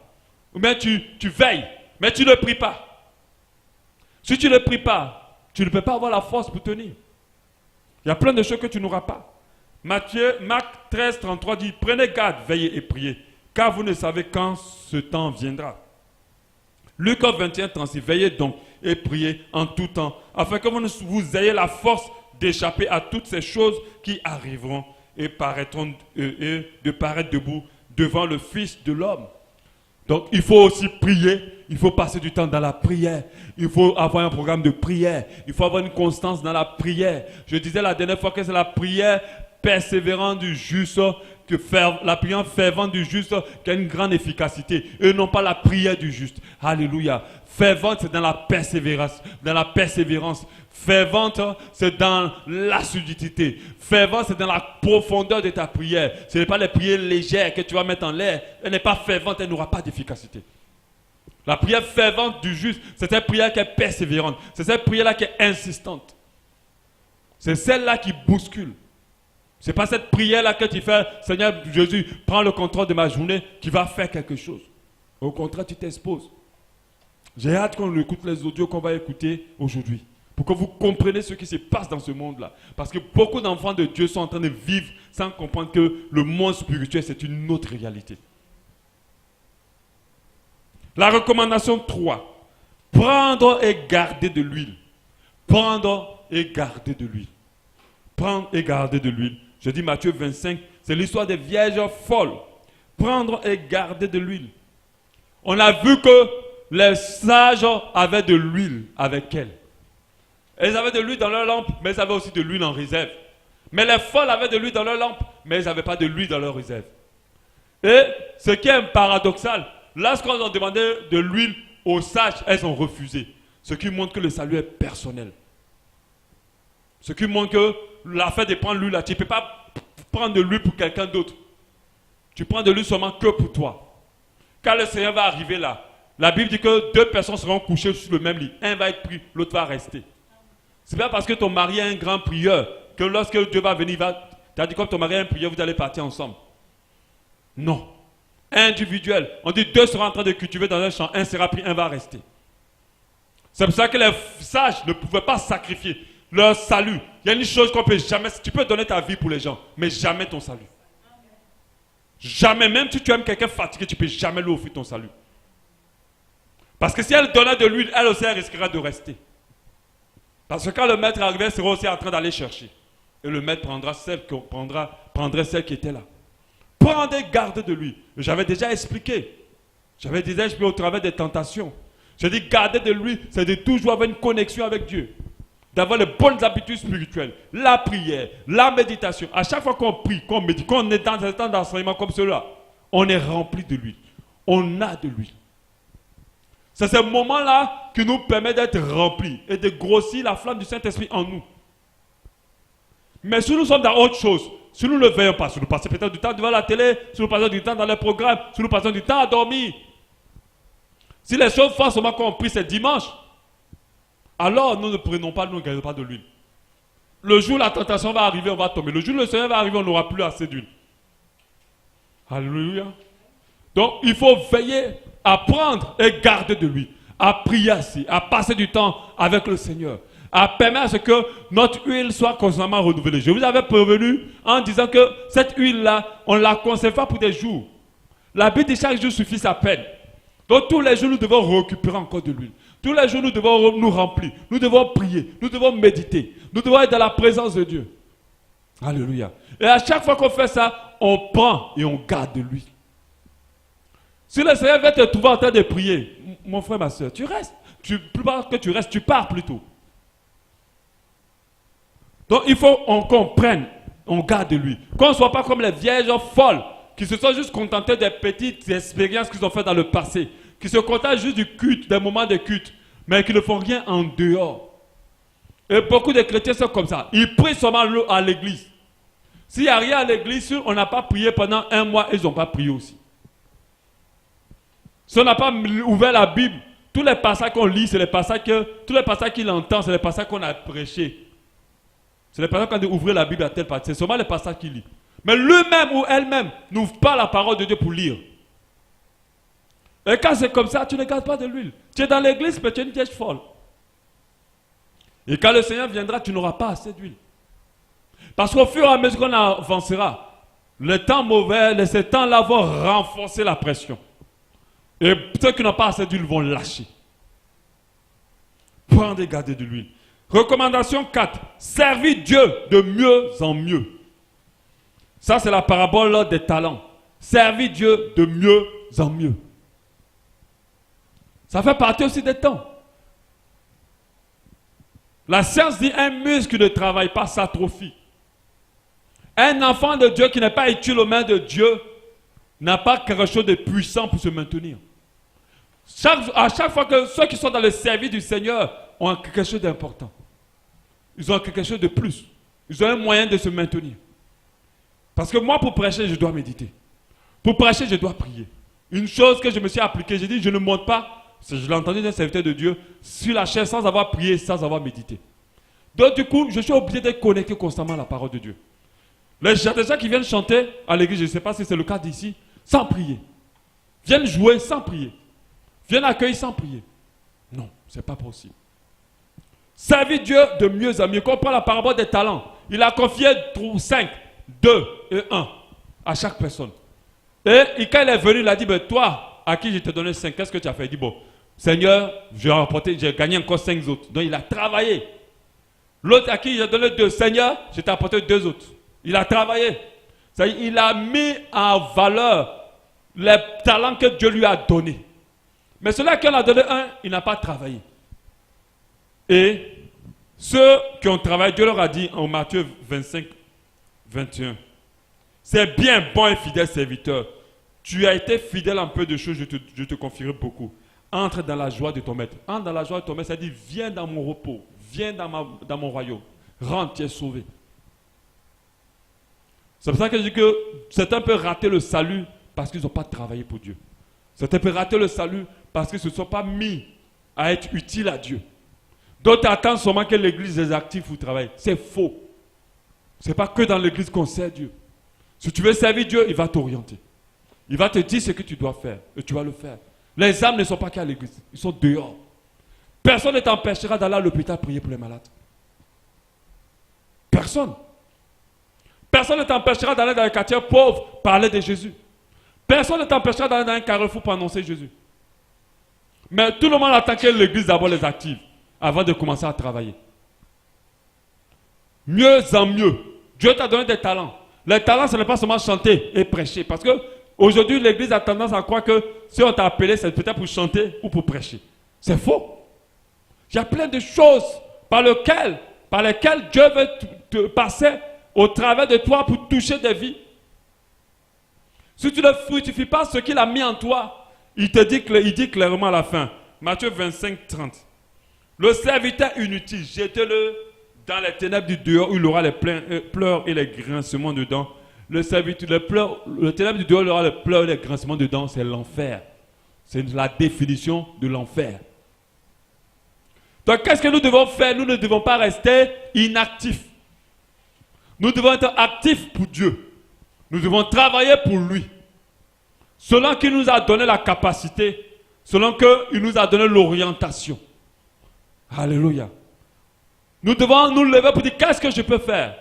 Ou bien tu veilles, mais tu ne pries pas. Si tu ne pries pas, tu ne peux pas avoir la force pour tenir. Il y a plein de choses que tu n'auras pas. Marc 13, 33 dit, prenez garde, veillez et priez, car vous ne savez quand ce temps viendra. Luc 21, 36, veillez donc et priez en tout temps, afin que vous ayez la force d'échapper à toutes ces choses qui arriveront et de paraître debout devant le Fils de l'homme. Donc il faut aussi prier, il faut passer du temps dans la prière, il faut avoir un programme de prière, il faut avoir une constance dans la prière. Je disais la dernière fois que c'est la prière persévérance du juste, la prière fervente du juste qui a une grande efficacité et non pas la prière du juste. Alléluia. Fervente, c'est dans la persévérance. Fervente, c'est dans l'assiduité. Fervente, c'est dans la profondeur de ta prière. Ce n'est pas les prières légères que tu vas mettre en l'air. Elle n'est pas fervente, elle n'aura pas d'efficacité. La prière fervente du juste, c'est cette prière qui est persévérante. C'est cette prière-là qui est insistante. C'est celle-là qui bouscule. Ce n'est pas cette prière-là que tu fais, Seigneur Jésus, prends le contrôle de ma journée, qui va faire quelque chose. Au contraire, tu t'exposes. J'ai hâte qu'on écoute les audios qu'on va écouter aujourd'hui. Pour que vous compreniez ce qui se passe dans ce monde-là. Parce que beaucoup d'enfants de Dieu sont en train de vivre sans comprendre que le monde spirituel, c'est une autre réalité. La recommandation 3. Prendre et garder de l'huile. Prendre et garder de l'huile. Prendre et garder de l'huile. Je dis Matthieu 25, c'est l'histoire des vierges folles. Prendre et garder de l'huile. On a vu que les sages avaient de l'huile avec elles. Elles avaient de l'huile dans leur lampe, mais elles avaient aussi de l'huile en réserve. Mais les folles avaient de l'huile dans leur lampe, mais elles n'avaient pas de l'huile dans leur réserve. Et ce qui est paradoxal, lorsqu'on leur demandait de l'huile aux sages, elles ont refusé. Ce qui montre que le salut est personnel. Ce qui montre que l'affaire de prendre l'huile là, tu ne peux pas prendre de l'huile pour quelqu'un d'autre. Tu prends de l'huile seulement que pour toi. Quand le Seigneur va arriver là, la Bible dit que 2 personnes seront couchées sur le même lit. Un va être pris, l'autre va rester. C'est pas parce que ton mari est un grand prieur que lorsque Dieu va venir, tu as dit comme ton mari est un prieur, vous allez partir ensemble. Non. Individuel. On dit 2 seront en train de cultiver dans un champ, un sera pris, un va rester. C'est pour ça que les sages ne pouvaient pas sacrifier leur salut. Il y a une chose qu'on peut jamais... Tu peux donner ta vie pour les gens, mais jamais ton salut. Jamais. Même si tu aimes quelqu'un fatigué, tu ne peux jamais lui offrir ton salut. Parce que si elle donnait de l'huile, elle aussi elle risquera de rester. Parce que quand le maître arrivait, elle sera aussi en train d'aller chercher. Et le maître prendrait celle qui était là. Prendez garde de lui. J'avais déjà expliqué. Au travers des tentations. J'ai dit garder de lui, c'est de toujours avoir une connexion avec Dieu. D'avoir les bonnes habitudes spirituelles. La prière, la méditation. À chaque fois qu'on prie, qu'on médite, qu'on est dans un temps d'enseignement comme cela, on est rempli de l'huile. On a de l'huile. C'est ce moment-là qui nous permet d'être remplis et de grossir la flamme du Saint-Esprit en nous. Mais si nous sommes dans autre chose, si nous ne le veillons pas, si nous passons peut-être du temps devant la télé, si nous passons du temps dans les programmes, si nous passons du temps à dormir, si les choses font seulement qu'on prie c'est dimanche, alors nous ne prenons pas, nous ne gagnons pas de l'huile. Le jour où la tentation va arriver, on va tomber. Le jour où le Seigneur va arriver, on n'aura plus assez d'huile. Alléluia. Donc il faut veiller à prendre et garder de l'huile, à prier ainsi, à passer du temps avec le Seigneur, à permettre à ce que notre huile soit constamment renouvelée. Je vous avais prévenu en disant que cette huile-là, on ne la conserve pas pour des jours. La Bible dit chaque jour suffit sa peine. Donc tous les jours, nous devons récupérer encore de l'huile. Tous les jours, nous devons nous remplir. Nous devons prier. Nous devons méditer. Nous devons être dans la présence de Dieu. Alléluia. Et à chaque fois qu'on fait ça, on prend et on garde de l'huile. Si le Seigneur va te trouver en train de prier, mon frère, ma soeur, tu restes. Plus que tu restes, tu pars plutôt. Donc il faut qu'on comprenne, on garde de lui. Qu'on ne soit pas comme les vierges folles qui se sont juste contentées des petites expériences qu'ils ont faites dans le passé, qui se contentent juste du culte, des moments de culte, mais qui ne font rien en dehors. Et beaucoup de chrétiens sont comme ça. Ils prient seulement à l'église. S'il n'y a rien à l'église, on n'a pas prié pendant 1 mois, ils n'ont pas prié aussi. Si on n'a pas ouvert la Bible, tous les passages qu'on lit, c'est les passages tous les passages qu'il entend, c'est les passages qu'on a prêchés. C'est les passages qu'on dit ouvrir la Bible à telle partie. C'est seulement les passages qu'il lit. Mais lui-même ou elle-même n'ouvre pas la parole de Dieu pour lire. Et quand c'est comme ça, tu ne gardes pas de l'huile. Tu es dans l'église, mais tu es une vierge folle. Et quand le Seigneur viendra, tu n'auras pas assez d'huile. Parce qu'au fur et à mesure qu'on avancera, les temps mauvais, ces temps-là vont renforcer la pression. Et ceux qui n'ont pas assez d'huile vont lâcher. Prendre et garder de l'huile. Recommandation 4. Servir Dieu de mieux en mieux. Ça, c'est la parabole des talents. Servir Dieu de mieux en mieux. Ça fait partie aussi des temps. La science dit un muscle qui ne travaille pas s'atrophie. Un enfant de Dieu qui n'est pas utile aux mains de Dieu n'a pas quelque chose de puissant pour se maintenir. À chaque fois que ceux qui sont dans le service du Seigneur ont quelque chose d'important. Ils ont quelque chose de plus. Ils ont un moyen de se maintenir. Parce que moi, pour prêcher, je dois méditer. Pour prêcher, je dois prier. Une chose que je me suis appliquée, j'ai dit, je ne monte pas, je l'ai entendu d'un serviteur de Dieu, sur la chaise sans avoir prié, sans avoir médité. Donc du coup, je suis obligé d'être connecté constamment à la parole de Dieu. Les gens qui viennent chanter à l'église, je ne sais pas si c'est le cas d'ici, sans prier. Viennent jouer sans prier. Viennent accueillir sans prier. Non, ce n'est pas possible. Servir Dieu de mieux en mieux. Comprends la parabole des talents. Il a confié 5, 2 et 1 à chaque personne. Et quand il est venu, il a dit, ben, toi, à qui je t'ai donné 5, qu'est-ce que tu as fait? Il dit, bon, Seigneur, j'ai gagné encore 5 autres. Donc il a travaillé. L'autre à qui j'ai donné 2, Seigneur, je t'ai apporté 2 autres. Il a travaillé. Il a mis en valeur les talents que Dieu lui a donnés. Mais celui-là qui en a donné 1, il n'a pas travaillé. Et ceux qui ont travaillé, Dieu leur a dit en Matthieu 25, 21, c'est bien, bon et fidèle serviteur. Tu as été fidèle en peu de choses, je te confierai beaucoup. Entre dans la joie de ton maître. Entre dans la joie de ton maître, ça dit, viens dans mon repos, viens dans mon royaume. Rentre, tu es sauvé. C'est pour ça que je dis que certains peuvent rater le salut parce qu'ils n'ont pas travaillé pour Dieu. Certains peuvent rater le salut parce qu'ils ne se sont pas mis à être utiles à Dieu. D'autres attendent seulement que l'église les active pour travailler. C'est faux. Ce n'est pas que dans l'église qu'on sert Dieu. Si tu veux servir Dieu, il va t'orienter. Il va te dire ce que tu dois faire et tu vas le faire. Les âmes ne sont pas qu'à l'église, ils sont dehors. Personne ne t'empêchera d'aller à l'hôpital prier pour les malades. Personne. Personne ne t'empêchera d'aller dans un quartier pauvre parler de Jésus. Personne ne t'empêchera d'aller dans un carrefour pour annoncer Jésus. Mais tout le monde attend que l'église d'abord les active avant de commencer à travailler. Mieux en mieux. Dieu t'a donné des talents. Les talents, ce n'est pas seulement chanter et prêcher. Parce que aujourd'hui, l'église a tendance à croire que si on t'a appelé, c'est peut-être pour chanter ou pour prêcher. C'est faux. Il y a plein de choses par lesquelles Dieu veut te passer au travers de toi pour toucher des vies. Si tu ne fructifies pas ce qu'il a mis en toi, il dit clairement à la fin, Matthieu 25, 30. Le serviteur inutile, jetez-le dans les ténèbres du dehors où il aura les pleurs et les grincements dedans. Le ténèbre du dehors, il aura les pleurs et les grincements dedans, c'est l'enfer. C'est la définition de l'enfer. Donc qu'est-ce que nous devons faire? Nous ne devons pas rester inactifs. Nous devons être actifs pour Dieu. Nous devons travailler pour lui. Selon qu'il nous a donné la capacité, selon qu'il nous a donné l'orientation. Alléluia. Nous devons nous lever pour dire qu'est-ce que je peux faire.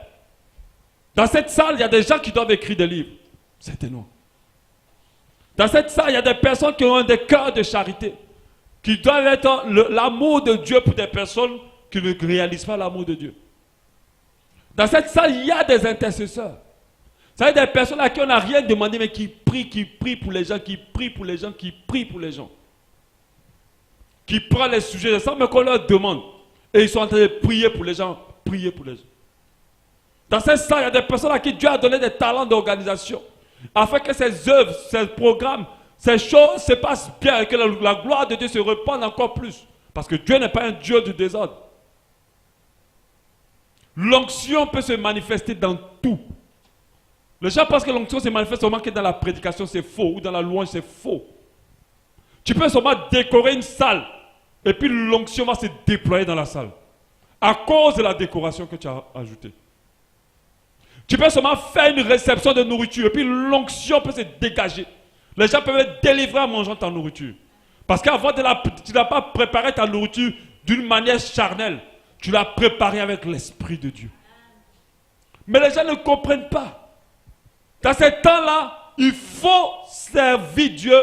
Dans cette salle, il y a des gens qui doivent écrire des livres. Certainement. Dans cette salle, il y a des personnes qui ont des cœurs de charité. Qui doivent être l'amour de Dieu pour des personnes qui ne réalisent pas l'amour de Dieu. Dans cette salle, il y a des intercesseurs. Ça veut dire des personnes à qui on n'a rien demandé, mais qui prient pour les gens, qui prient pour les gens, qui prient pour les gens. Qui prennent les sujets sans même qu'on leur demande. Et ils sont en train de prier pour les gens, prier pour les gens. Dans cette salle, il y a des personnes à qui Dieu a donné des talents d'organisation. Afin que ces œuvres, ces programmes, ces choses se passent bien et que la gloire de Dieu se répande encore plus. Parce que Dieu n'est pas un Dieu du désordre. L'onction peut se manifester dans tout. Les gens pensent que l'onction se manifeste seulement que dans la prédication, c'est faux. Ou dans la louange, c'est faux. Tu peux seulement décorer une salle. Et puis l'onction va se déployer dans la salle. À cause de la décoration que tu as ajoutée. Tu peux seulement faire une réception de nourriture. Et puis l'onction peut se dégager. Les gens peuvent être délivrés en mangeant ta nourriture. Parce qu'avant, tu n'as pas préparé ta nourriture d'une manière charnelle. Tu l'as préparée avec l'Esprit de Dieu. Mais les gens ne comprennent pas. Dans ces temps-là, il faut servir Dieu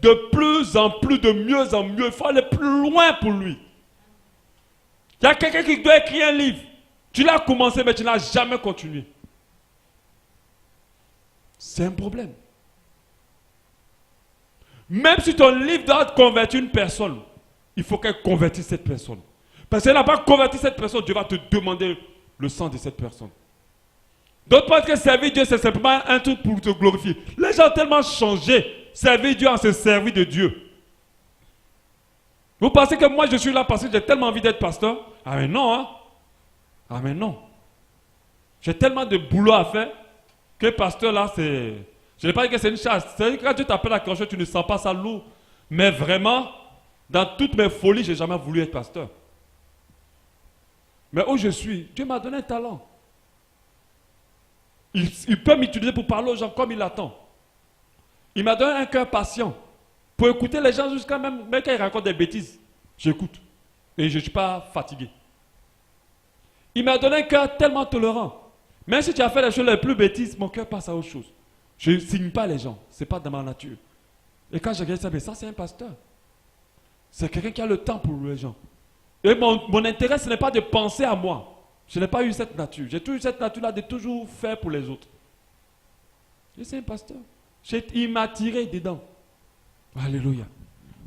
de plus en plus, de mieux en mieux. Il faut aller plus loin pour lui. Il y a quelqu'un qui doit écrire un livre. Tu l'as commencé, mais tu n'as jamais continué. C'est un problème. Même si ton livre doit convertir une personne, il faut qu'elle convertisse cette personne. Parce qu'elle n'a pas converti cette personne, Dieu va te demander le sang de cette personne. D'autres pensent que servir Dieu, c'est simplement un truc pour te glorifier. Les gens ont tellement changé. Servir Dieu en se servir de Dieu. Vous pensez que moi, je suis là parce que j'ai tellement envie d'être pasteur? Ah mais non, hein? Ah mais non. J'ai tellement de boulot à faire que pasteur là, c'est... Je n'ai pas dit que c'est une chasse. C'est-à-dire que quand tu t'appelles à quelque chose, tu ne sens pas ça lourd. Mais vraiment, dans toutes mes folies, je n'ai jamais voulu être pasteur. Mais où je suis, Dieu m'a donné un talent. Il peut m'utiliser pour parler aux gens comme il l'attend. Il m'a donné un cœur patient. Pour écouter les gens jusqu'à même quand ils racontent des bêtises. J'écoute. Et je ne suis pas fatigué. Il m'a donné un cœur tellement tolérant. Même si tu as fait les choses les plus bêtises, mon cœur passe à autre chose. Je ne signe pas les gens. Ce n'est pas dans ma nature. Et quand je regarde ça, mais ça c'est un pasteur. C'est quelqu'un qui a le temps pour les gens. Et mon intérêt, ce n'est pas de penser à moi. Je n'ai pas eu cette nature. J'ai toujours eu cette nature-là de toujours faire pour les autres. Et c'est un pasteur. Il m'a tiré dedans. Alléluia.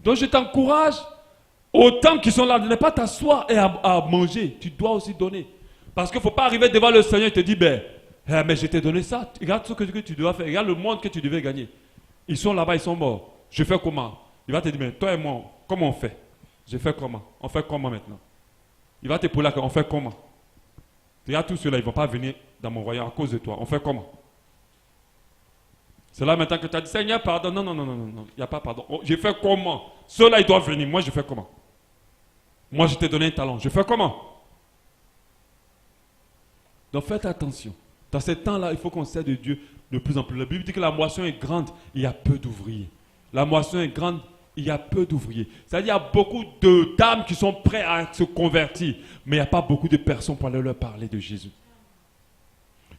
Donc je t'encourage, autant qu'ils sont là, de ne pas t'asseoir et à manger. Tu dois aussi donner. Parce qu'il ne faut pas arriver devant le Seigneur et te dire, mais je t'ai donné ça. Regarde ce que tu dois faire. Regarde le monde que tu devais gagner. Ils sont là-bas, ils sont morts. Je fais comment? Il va te dire, mais toi et moi, comment on fait? Je fais comment? On fait comment maintenant? Il va te poser la question, on fait comment? Regarde tous ceux-là, ils ne vont pas venir dans mon royaume à cause de toi. On fait comment? C'est là maintenant que tu as dit, Seigneur, pardon. Non, il n'y a pas pardon. Je fais comment? Ceux-là, ils doivent venir. Moi, je fais comment? Moi, je t'ai donné un talent. Je fais comment? Donc, faites attention. Dans ces temps-là, il faut qu'on sert de Dieu de plus en plus. La Bible dit que la moisson est grande, il y a peu d'ouvriers. La moisson est grande, il y a peu d'ouvriers. C'est-à-dire qu'il y a beaucoup d'âmes qui sont prêtes à se convertir, mais il n'y a pas beaucoup de personnes pour aller leur parler de Jésus.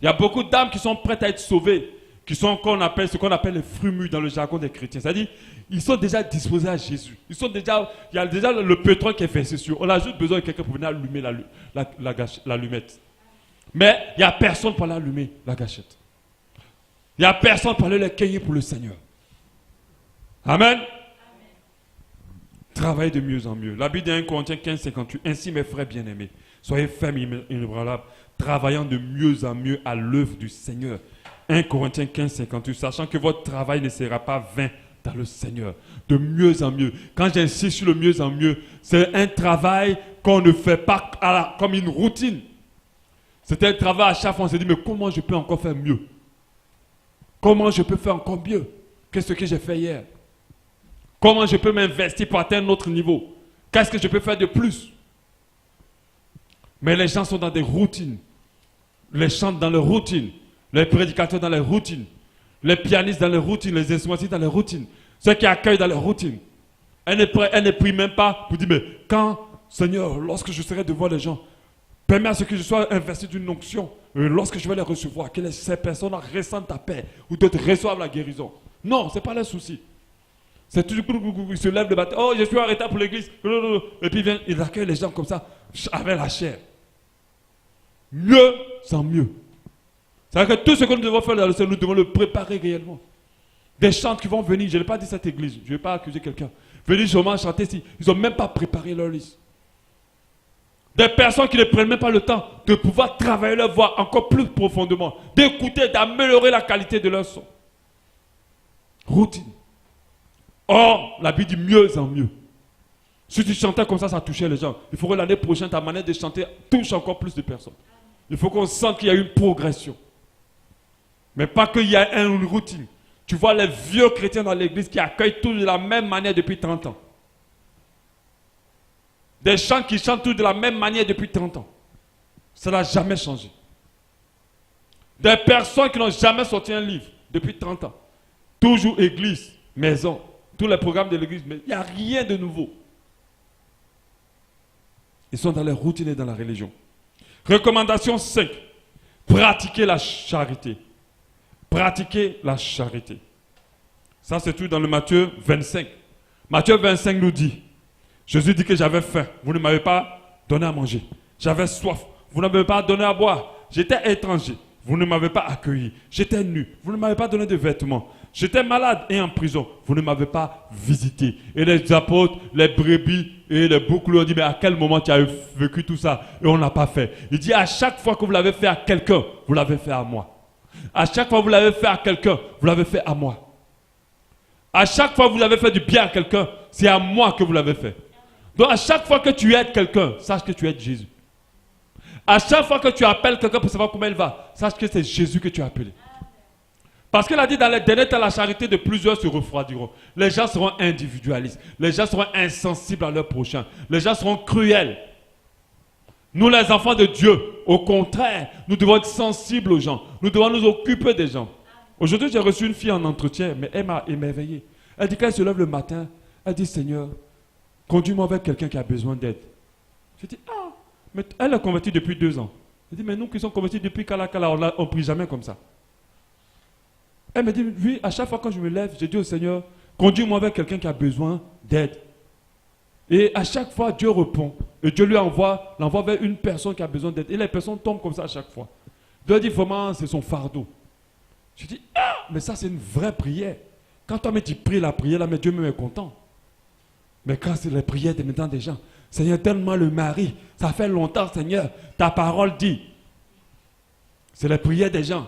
Il y a beaucoup d'âmes qui sont prêtes à être sauvées, qui sont ce qu'on appelle les frumus dans le jargon des chrétiens. C'est-à-dire, ils sont déjà disposés à Jésus. Il y a déjà le pétrole qui est versé sur. On a juste besoin de quelqu'un pour venir allumer l'allumette. Mais il n'y a personne pour aller allumer la gâchette. Il n'y a personne pour aller les cueillir pour le Seigneur. Amen. Travaillez de mieux en mieux. La Bible dit 1 Corinthiens 15, 58. Ainsi, mes frères bien-aimés, soyez fermes et inébranlables, travaillant de mieux en mieux à l'œuvre du Seigneur. 1 Corinthiens 15, 58. Sachant que votre travail ne sera pas vain dans le Seigneur. De mieux en mieux. Quand j'insiste sur le mieux en mieux, c'est un travail qu'on ne fait pas comme une routine. C'est un travail à chaque fois, on se dit, mais comment je peux encore faire mieux? Comment je peux faire encore mieux que ce que j'ai fait hier? Comment je peux m'investir pour atteindre un autre niveau? Qu'est-ce que je peux faire de plus? Mais les gens sont dans des routines. Les chantent dans leur routine. Les prédicateurs dans leur routine. Les pianistes dans leur routine. Les instrumentistes dans leur routine. Ceux qui accueillent dans leur routine. Elle ne prie même pas pour dire, mais quand, Seigneur, lorsque je serai devant les gens, permets à ce que je sois investi d'une onction. Lorsque je vais les recevoir, que ces personnes ressentent ta paix ou d'autres reçoivent la guérison. Non, ce n'est pas leur souci. C'est toujours, ils se lèvent le matin. Oh, je suis arrêté pour l'église. Et puis ils accueillent les gens comme ça, avec la chair. Mieux sans mieux. C'est-à-dire que tout ce que nous devons faire dans le Seigneur, nous devons le préparer réellement. Des chants qui vont venir, je n'ai pas dit cette église, je ne vais pas accuser quelqu'un. Venir seulement chanter si ils n'ont même pas préparé leur liste. Des personnes qui ne prennent même pas le temps de pouvoir travailler leur voix encore plus profondément, d'écouter, d'améliorer la qualité de leur son. Routine. Or, la Bible dit mieux en mieux. Si tu chantais comme ça touchait les gens. Il faudrait l'année prochaine, ta manière de chanter touche encore plus de personnes. Il faut qu'on sente qu'il y a une progression. Mais pas qu'il y a une routine. Tu vois les vieux chrétiens dans l'église qui accueillent tous de la même manière depuis 30 ans. Des chants qui chantent tous de la même manière depuis 30 ans. Ça n'a jamais changé. Des personnes qui n'ont jamais sorti un livre depuis 30 ans. Toujours église, maison, tous les programmes de l'église, mais il n'y a rien de nouveau. Ils sont dans la routine et dans la religion. Recommandation 5. Pratiquer la charité. Pratiquer la charité. Ça, c'est tout dans le Matthieu 25. Matthieu 25 nous dit, Jésus dit que j'avais faim, vous ne m'avez pas donné à manger. J'avais soif, vous ne m'avez pas donné à boire. J'étais étranger, vous ne m'avez pas accueilli. J'étais nu, vous ne m'avez pas donné de vêtements. J'étais malade et en prison, vous ne m'avez pas visité. Et les apôtres, les brebis et les boucs lui ont dit, mais à quel moment tu as vécu tout ça? Et on n'a pas fait. Il dit, à chaque fois que vous l'avez fait à quelqu'un, vous l'avez fait à moi. À chaque fois que vous l'avez fait à quelqu'un, vous l'avez fait à moi. À chaque fois que vous l'avez fait du bien à quelqu'un, c'est à moi que vous l'avez fait. Donc à chaque fois que tu aides quelqu'un, sache que tu aides Jésus. À chaque fois que tu appelles quelqu'un pour savoir comment il va, sache que c'est Jésus que tu as appelé. Parce qu'il a dit dans les derniers temps, la charité de plusieurs se refroidiront. Les gens seront individualistes. Les gens seront insensibles à leur prochain. Les gens seront cruels. Nous, les enfants de Dieu, au contraire, nous devons être sensibles aux gens. Nous devons nous occuper des gens. Aujourd'hui, j'ai reçu une fille en entretien, mais elle m'a émerveillé. Elle dit qu'elle se lève le matin, elle dit, Seigneur, conduis-moi vers quelqu'un qui a besoin d'aide. Je dis, ah, mais elle est convertie depuis 2 ans. Elle dit, mais nous qui sommes convertis depuis Kala, on ne prie jamais comme ça. Elle me dit, oui, à chaque fois quand je me lève, je dis au Seigneur, conduis-moi vers quelqu'un qui a besoin d'aide. Et à chaque fois, Dieu répond. Et Dieu lui l'envoie vers une personne qui a besoin d'aide. Et les personnes tombent comme ça à chaque fois. Dieu dit vraiment, c'est son fardeau. Je dis, ah, mais ça c'est une vraie prière. Quand toi, tu pries la prière, là, mais Dieu me est content. Mais quand c'est les prières de maintenant des gens, Seigneur, donne-moi le mari. Ça fait longtemps, Seigneur, ta parole dit. C'est les prières des gens.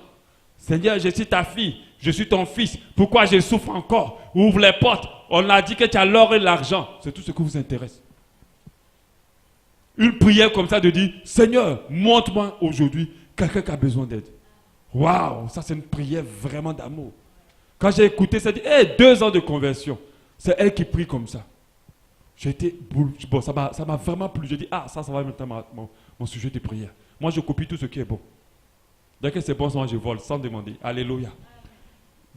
Seigneur, je suis ta fille, je suis ton fils. Pourquoi je souffre encore? Ouvre les portes. On a dit que tu as l'or et l'argent. C'est tout ce qui vous intéresse. Une prière comme ça de dire, Seigneur, montre-moi aujourd'hui quelqu'un qui a besoin d'aide. Waouh, ça c'est une prière vraiment d'amour. Quand j'ai écouté ça, j'ai dit, hey, 2 ans de conversion. C'est elle qui prie comme ça. J'ai été bon, ça m'a vraiment plu. J'ai dit, ah, ça va être mon sujet de prière. Moi, je copie tout ce qui est bon. Dès que c'est bon, moi, je vole sans demander. Alléluia.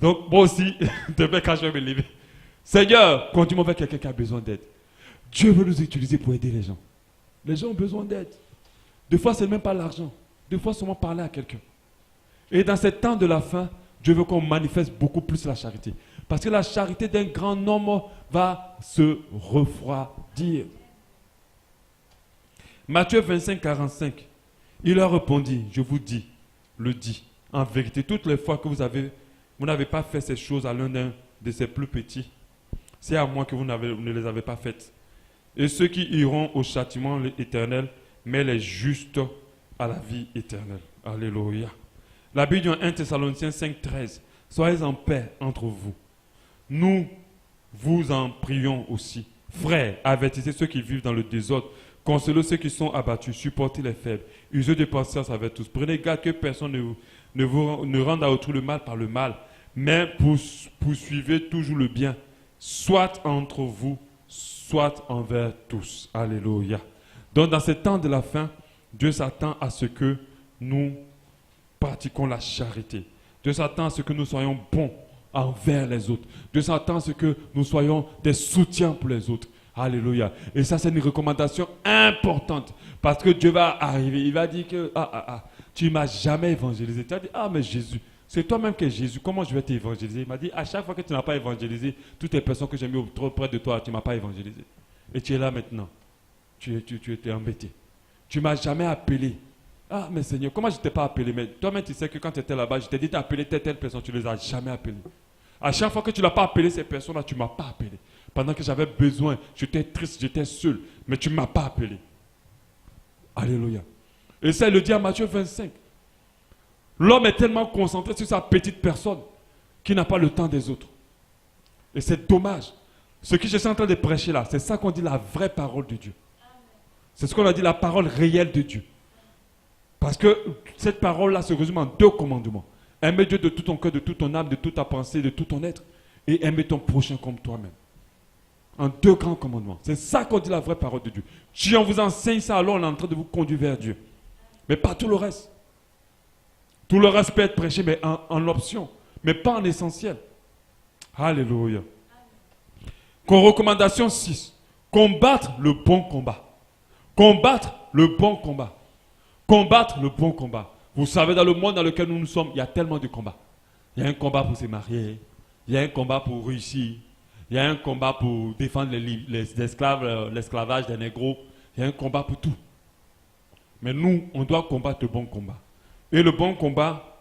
Donc, moi aussi, demain, quand je vais me lever, Seigneur, conduis-moi vers quelqu'un qui a besoin d'aide. Dieu veut nous utiliser pour aider les gens. Les gens ont besoin d'aide. Des fois, ce n'est même pas l'argent. Des fois, seulement parler à quelqu'un. Et dans ces temps de la fin, Dieu veut qu'on manifeste beaucoup plus la charité. Parce que la charité d'un grand homme va se refroidir. Matthieu 25, 45. Il leur répondit, je vous dis, en vérité, toutes les fois que vous n'avez pas fait ces choses à l'un de ces plus petits, c'est à moi que vous ne les avez pas faites. Et ceux qui iront au châtiment éternel, mais les justes à la vie éternelle. Alléluia. La Bible dit en 1 Thessaloniciens 5, 13. Soyez en paix entre vous. Nous vous en prions aussi. Frères, avertissez ceux qui vivent dans le désordre. Consolez ceux qui sont abattus. Supportez les faibles. Usez de patience avec tous. Prenez garde que personne ne rende à autrui le mal par le mal. Mais poursuivez toujours le bien. Soit entre vous, soit envers tous. Alléluia. Donc dans ces temps de la fin, Dieu s'attend à ce que nous pratiquons la charité. Dieu s'attend à ce que nous soyons bons envers les autres. Dieu s'attend à ce que nous soyons des soutiens pour les autres. Alléluia. Et ça, c'est une recommandation importante. Parce que Dieu va arriver. Il va dire que tu ne m'as jamais évangélisé. Tu as dit, mais Jésus, c'est toi-même qui es Jésus. Comment je vais t'évangéliser? Il m'a dit, à chaque fois que tu n'as pas évangélisé, toutes les personnes que j'ai mis trop près de toi, tu ne m'as pas évangélisé. Et tu es là maintenant. Tu étais embêté. Tu ne m'as jamais appelé. Ah, mais Seigneur, comment je ne t'ai pas appelé? Mais toi-même, tu sais que quand tu étais là-bas, je t'ai dit d'appeler telle personne, tu ne les as jamais appelées. À chaque fois que tu n'as pas appelé ces personnes-là, tu ne m'as pas appelé. Pendant que j'avais besoin, j'étais triste, j'étais seul, mais tu ne m'as pas appelé. Alléluia. Et ça, il le dit à Matthieu 25. L'homme est tellement concentré sur sa petite personne qu'il n'a pas le temps des autres. Et c'est dommage. Ce que je suis en train de prêcher là, c'est ça qu'on dit la vraie parole de Dieu. C'est ce qu'on a dit la parole réelle de Dieu. Parce que cette parole-là se résume en 2 commandements. Aimer Dieu de tout ton cœur, de toute ton âme, de toute ta pensée, de tout ton être. Et aimer ton prochain comme toi-même. En 2 grands commandements. C'est ça qu'on dit la vraie parole de Dieu. Si on vous enseigne ça, alors on est en train de vous conduire vers Dieu. Mais pas tout le reste. Tout le reste peut être prêché, mais en option. Mais pas en essentiel. Alléluia. Recommandation 6. Combattre le bon combat. Combattre le bon combat. Combattre le bon combat. Vous savez, dans le monde dans lequel nous sommes, il y a tellement de combats. Il y a un combat pour se marier. Il y a un combat pour réussir. Il y a un combat pour défendre les esclaves, l'esclavage des négros. Il y a un combat pour tout. Mais nous, on doit combattre le bon combat. Et le bon combat,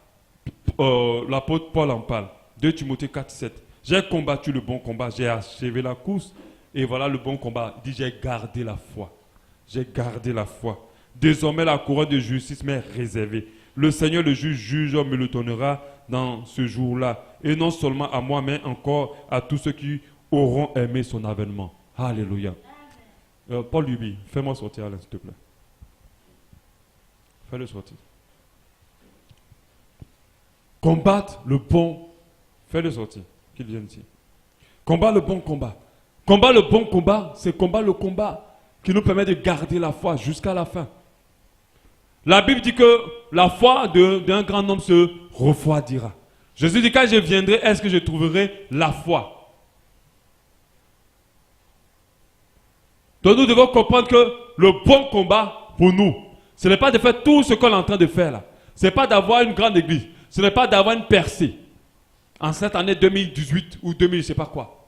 l'apôtre Paul en parle. 2 Timothée 4, 7. J'ai combattu le bon combat, j'ai achevé la course. Et voilà le bon combat. Il dit, j'ai gardé la foi. J'ai gardé la foi. Désormais, la couronne de justice m'est réservée. le Seigneur le juge me le donnera dans ce jour-là. Et non seulement à moi, mais encore à tous ceux qui auront aimé son avènement. Alléluia. Paul Luby, fais-moi sortir, Alain, s'il te plaît. Fais-le sortir. Combattre le bon. Fais-le sortir, qu'il vienne ici. Combat le bon combat. Combat le bon combat, c'est combat le combat qui nous permet de garder la foi jusqu'à la fin. La Bible dit que la foi d'un grand homme se refroidira. Jésus dit, quand je viendrai, est-ce que je trouverai la foi? Donc nous devons comprendre que le bon combat pour nous, ce n'est pas de faire tout ce qu'on est en train de faire là. Ce n'est pas d'avoir une grande église. Ce n'est pas d'avoir une percée en cette année 2018 ou 2000, je ne sais pas quoi.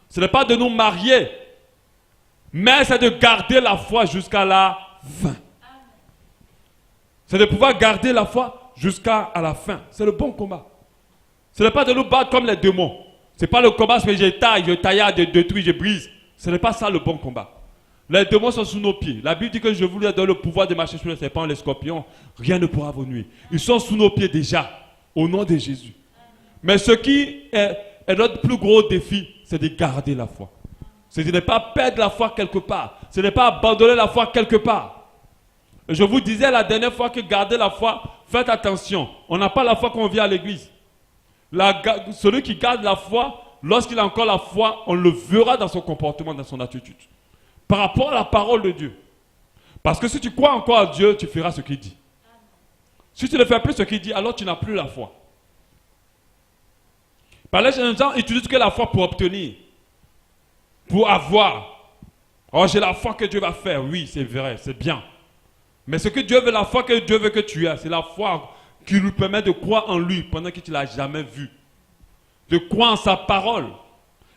Ce n'est pas de nous marier, mais c'est de garder la foi jusqu'à la fin. C'est de pouvoir garder la foi jusqu'à la fin. C'est le bon combat. Ce n'est pas de nous battre comme les démons. Ce n'est pas le combat parce que je taille, je détruis, je brise. Ce n'est pas ça le bon combat. Les démons sont sous nos pieds. La Bible dit que je voulais donner le pouvoir de marcher sur les serpents, les scorpions. Rien ne pourra vous nuire. Ils sont sous nos pieds déjà, au nom de Jésus. Mais ce qui est notre plus gros défi, c'est de garder la foi. C'est de ne pas perdre la foi quelque part. Ce n'est pas abandonner la foi quelque part. Je vous disais la dernière fois que garder la foi, faites attention. On n'a pas la foi quand on vient à l'église. Celui qui garde la foi, lorsqu'il a encore la foi, on le verra dans son comportement, dans son attitude. Par rapport à la parole de Dieu. Parce que si tu crois encore à Dieu, tu feras ce qu'il dit. Si tu ne fais plus ce qu'il dit, alors tu n'as plus la foi. Par les gens utilisent que la foi pour obtenir, pour avoir. Oh, j'ai la foi que Dieu va faire. Oui, c'est vrai, c'est bien. Mais ce que Dieu veut, la foi que Dieu veut que tu aies, c'est la foi qui lui permet de croire en lui pendant que tu ne l'as jamais vu. De croire en sa parole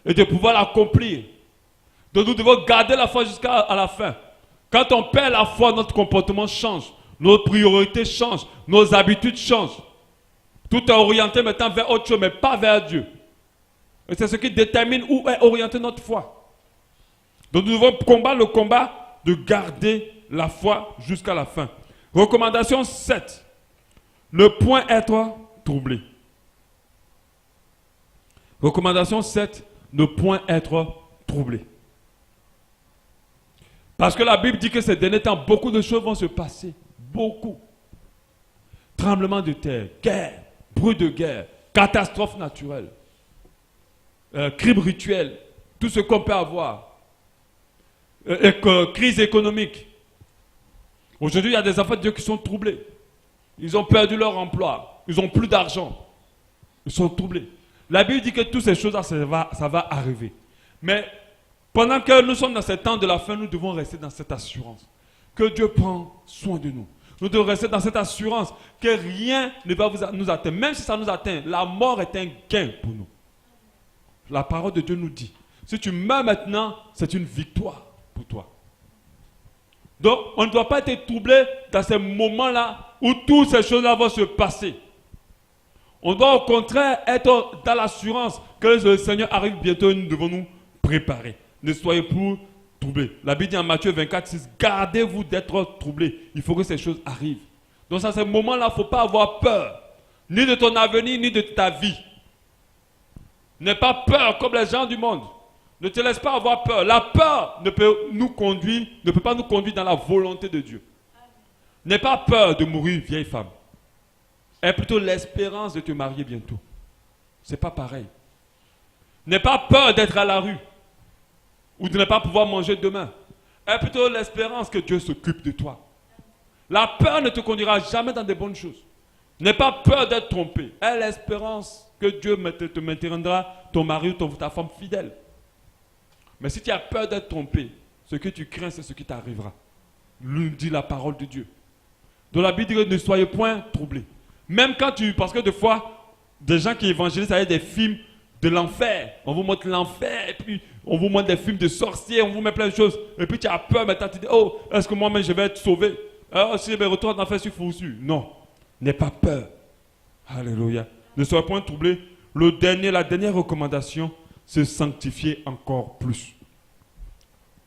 et de pouvoir l'accomplir. Donc nous devons garder la foi jusqu'à la fin. Quand on perd la foi, notre comportement change. Nos priorités changent. Nos habitudes changent. Tout est orienté maintenant vers autre chose, mais pas vers Dieu. Et c'est ce qui détermine où est orientée notre foi. Donc nous devons combattre le combat de garder la foi jusqu'à la fin. Recommandation 7. Ne point être troublé. Recommandation 7. Ne point être troublé. Parce que la Bible dit que ces derniers temps, beaucoup de choses vont se passer. Beaucoup. Tremblement de terre, guerre, bruit de guerre, catastrophe naturelle, crime rituel, tout ce qu'on peut avoir. Crise économique. Aujourd'hui, il y a des enfants de Dieu qui sont troublés. Ils ont perdu leur emploi. Ils n'ont plus d'argent. Ils sont troublés. La Bible dit que toutes ces choses-là, ça va arriver. Mais pendant que nous sommes dans ce temps de la fin, nous devons rester dans cette assurance. Que Dieu prend soin de nous. Nous devons rester dans cette assurance que rien ne va nous atteindre. Même si ça nous atteint, la mort est un gain pour nous. La parole de Dieu nous dit, si tu meurs maintenant, c'est une victoire pour toi. Donc, on ne doit pas être troublé dans ces moments-là où toutes ces choses-là vont se passer. On doit au contraire être dans l'assurance que le Seigneur arrive bientôt et nous devons nous préparer. Ne soyez plus troublés. La Bible dit en Matthieu 24, 6, gardez-vous d'être troublés. Il faut que ces choses arrivent. Donc, à ces moments-là, il ne faut pas avoir peur, ni de ton avenir, ni de ta vie. N'aie pas peur comme les gens du monde. Ne te laisse pas avoir peur. La peur ne peut pas nous conduire dans la volonté de Dieu. N'aie pas peur de mourir, vieille femme. Aie plutôt l'espérance de te marier bientôt. Ce n'est pas pareil. N'aie pas peur d'être à la rue ou de ne pas pouvoir manger demain. Aie plutôt l'espérance que Dieu s'occupe de toi. La peur ne te conduira jamais dans de bonnes choses. N'aie pas peur d'être trompé. Aie l'espérance que Dieu te maintiendra ton mari ou ta femme fidèle. Mais si tu as peur d'être trompé, ce que tu crains, c'est ce qui t'arrivera. Lui dit la parole de Dieu. Dans la Bible, dit ne soyez point troublés. Même quand parce que des fois, des gens qui évangélisent avec des films de l'enfer. On vous montre l'enfer, et puis on vous montre des films de sorciers, on vous met plein de choses. Et puis tu as peur, maintenant tu dis, oh, est-ce que moi-même je vais être sauvé? Alors si je me retourne en enfer, je suis foutu. Non, n'aie pas peur. Alléluia. Ne soyez point troublés. La dernière recommandation, se sanctifier encore plus.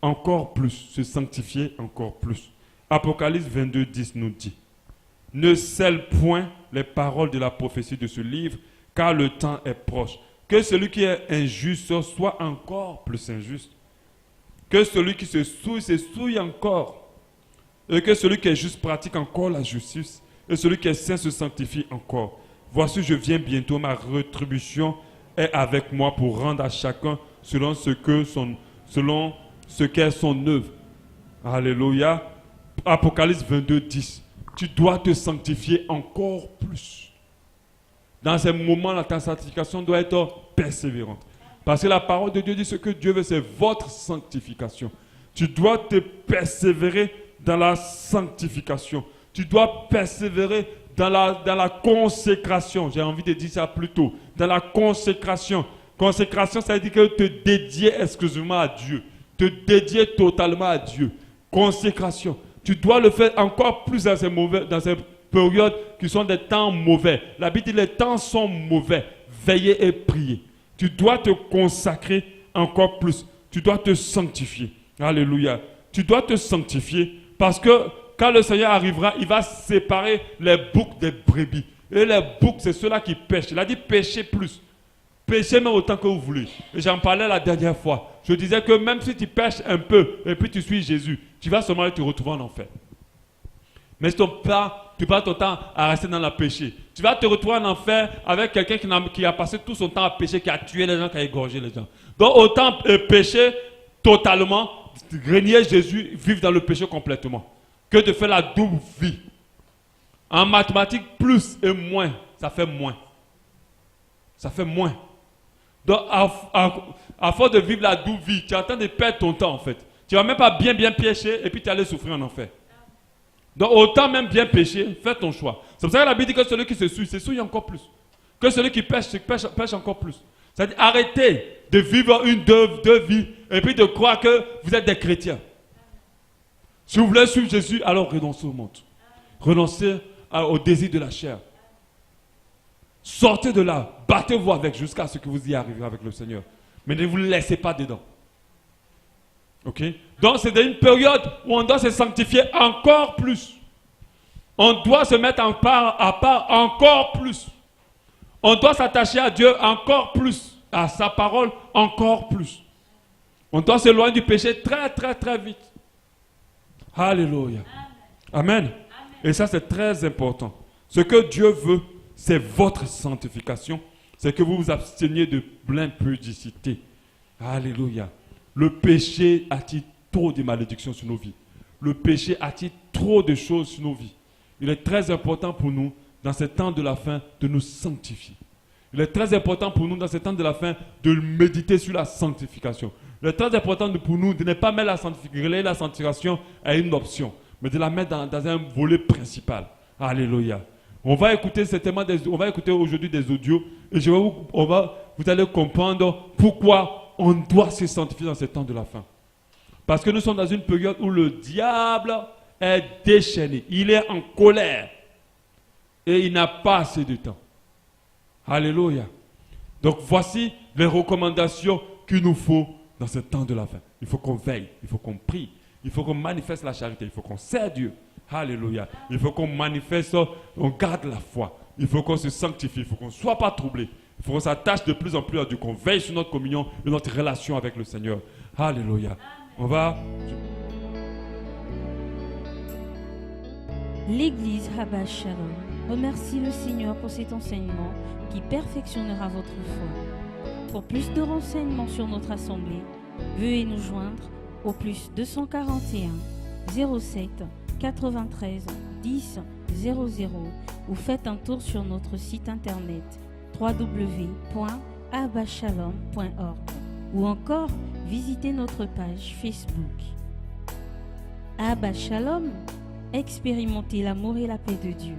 Encore plus. Se sanctifier encore plus. Apocalypse 22, 10 nous dit. Ne scelle point les paroles de la prophétie de ce livre, car le temps est proche. Que celui qui est injuste soit encore plus injuste. Que celui qui se souille encore. Et que celui qui est juste pratique encore la justice. Et celui qui est saint se sanctifie encore. Voici, je viens bientôt, ma rétribution est avec moi pour rendre à chacun selon ce qu'est son œuvre. Alléluia. Apocalypse 22, 10. Tu dois te sanctifier encore plus. Dans ces moments-là, ta sanctification doit être persévérante. Parce que la parole de Dieu dit ce que Dieu veut, c'est votre sanctification. Tu dois te persévérer dans la sanctification. Tu dois persévérer dans la consécration. J'ai envie de dire ça plus tôt. Dans la consécration. Consécration, ça veut dire que te dédier exclusivement à Dieu. Te dédier totalement à Dieu. Consécration. Tu dois le faire encore plus dans ces périodes qui sont des temps mauvais. La Bible dit les temps sont mauvais. Veillez et priez. Tu dois te consacrer encore plus. Tu dois te sanctifier. Alléluia. Tu dois te sanctifier parce que quand le Seigneur arrivera, il va séparer les boucs des brebis. Et les boucs, c'est ceux-là qui pêchent. Il a dit péchez plus. Péchez même autant que vous voulez. Et j'en parlais la dernière fois. Je disais que même si tu pêches un peu et puis tu suis Jésus, tu vas seulement te retrouver en enfer. Mais si tu passes ton temps à rester dans le péché, tu vas te retrouver en enfer avec quelqu'un qui a passé tout son temps à pécher, qui a tué les gens, qui a égorgé les gens. Donc autant pécher totalement, renier Jésus, vivre dans le péché complètement, que de faire la double vie. En mathématiques, plus et moins, ça fait moins. Ça fait moins. Donc, à force de vivre la double vie, tu es en train de perdre ton temps en fait. Tu ne vas même pas bien pécher et puis tu vas aller souffrir en enfer. Donc, autant même bien pécher, fais ton choix. C'est pour ça que la Bible dit que celui qui se souille encore plus. Que celui qui pêche encore plus. C'est-à-dire, arrêtez de vivre une deux vies et puis de croire que vous êtes des chrétiens. Si vous voulez suivre Jésus, alors renoncez au monde. Renoncez au désir de la chair. Sortez de là, battez-vous avec jusqu'à ce que vous y arriviez avec le Seigneur. Mais ne vous laissez pas dedans. Ok? Donc c'est une période où on doit se sanctifier encore plus. On doit se mettre à part encore plus. On doit s'attacher à Dieu encore plus, à sa parole encore plus. On doit s'éloigner du péché très très très vite. Alléluia. Amen. Et ça c'est très important. Ce que Dieu veut, c'est votre sanctification. C'est que vous vous absteniez de l'impudicité. Alléluia. Le péché attire trop de malédictions sur nos vies. Le péché attire trop de choses sur nos vies. Il est très important pour nous, dans ce temps de la fin, de nous sanctifier. Il est très important pour nous, dans ce temps de la fin, de méditer sur la sanctification. Il est très important pour nous de ne pas mettre la sanctification à une option, mais de la mettre dans un volet principal. Alléluia. On va écouter aujourd'hui des audios et vous allez comprendre pourquoi on doit se sanctifier dans ce temps de la fin. Parce que nous sommes dans une période où le diable est déchaîné. Il est en colère. Et il n'a pas assez de temps. Alléluia. Donc voici les recommandations qu'il nous faut dans ce temps de la fin. Il faut qu'on veille, il faut qu'on prie, il faut qu'on manifeste la charité, il faut qu'on sert Dieu. Alléluia. Il faut qu'on manifeste, on garde la foi. Il faut qu'on se sanctifie, il faut qu'on ne soit pas troublé. Il faut qu'on s'attache de plus en plus à Dieu, qu'on veille sur notre communion et notre relation avec le Seigneur. Alléluia. On va... L'église Abba Shalom remercie le Seigneur pour cet enseignement qui perfectionnera votre foi. Pour plus de renseignements sur notre assemblée, veuillez nous joindre au plus 241 07 93 10 00 ou faites un tour sur notre site internet www.abbashalom.org ou encore visitez notre page Facebook. Abba Shalom, expérimentez l'amour et la paix de Dieu.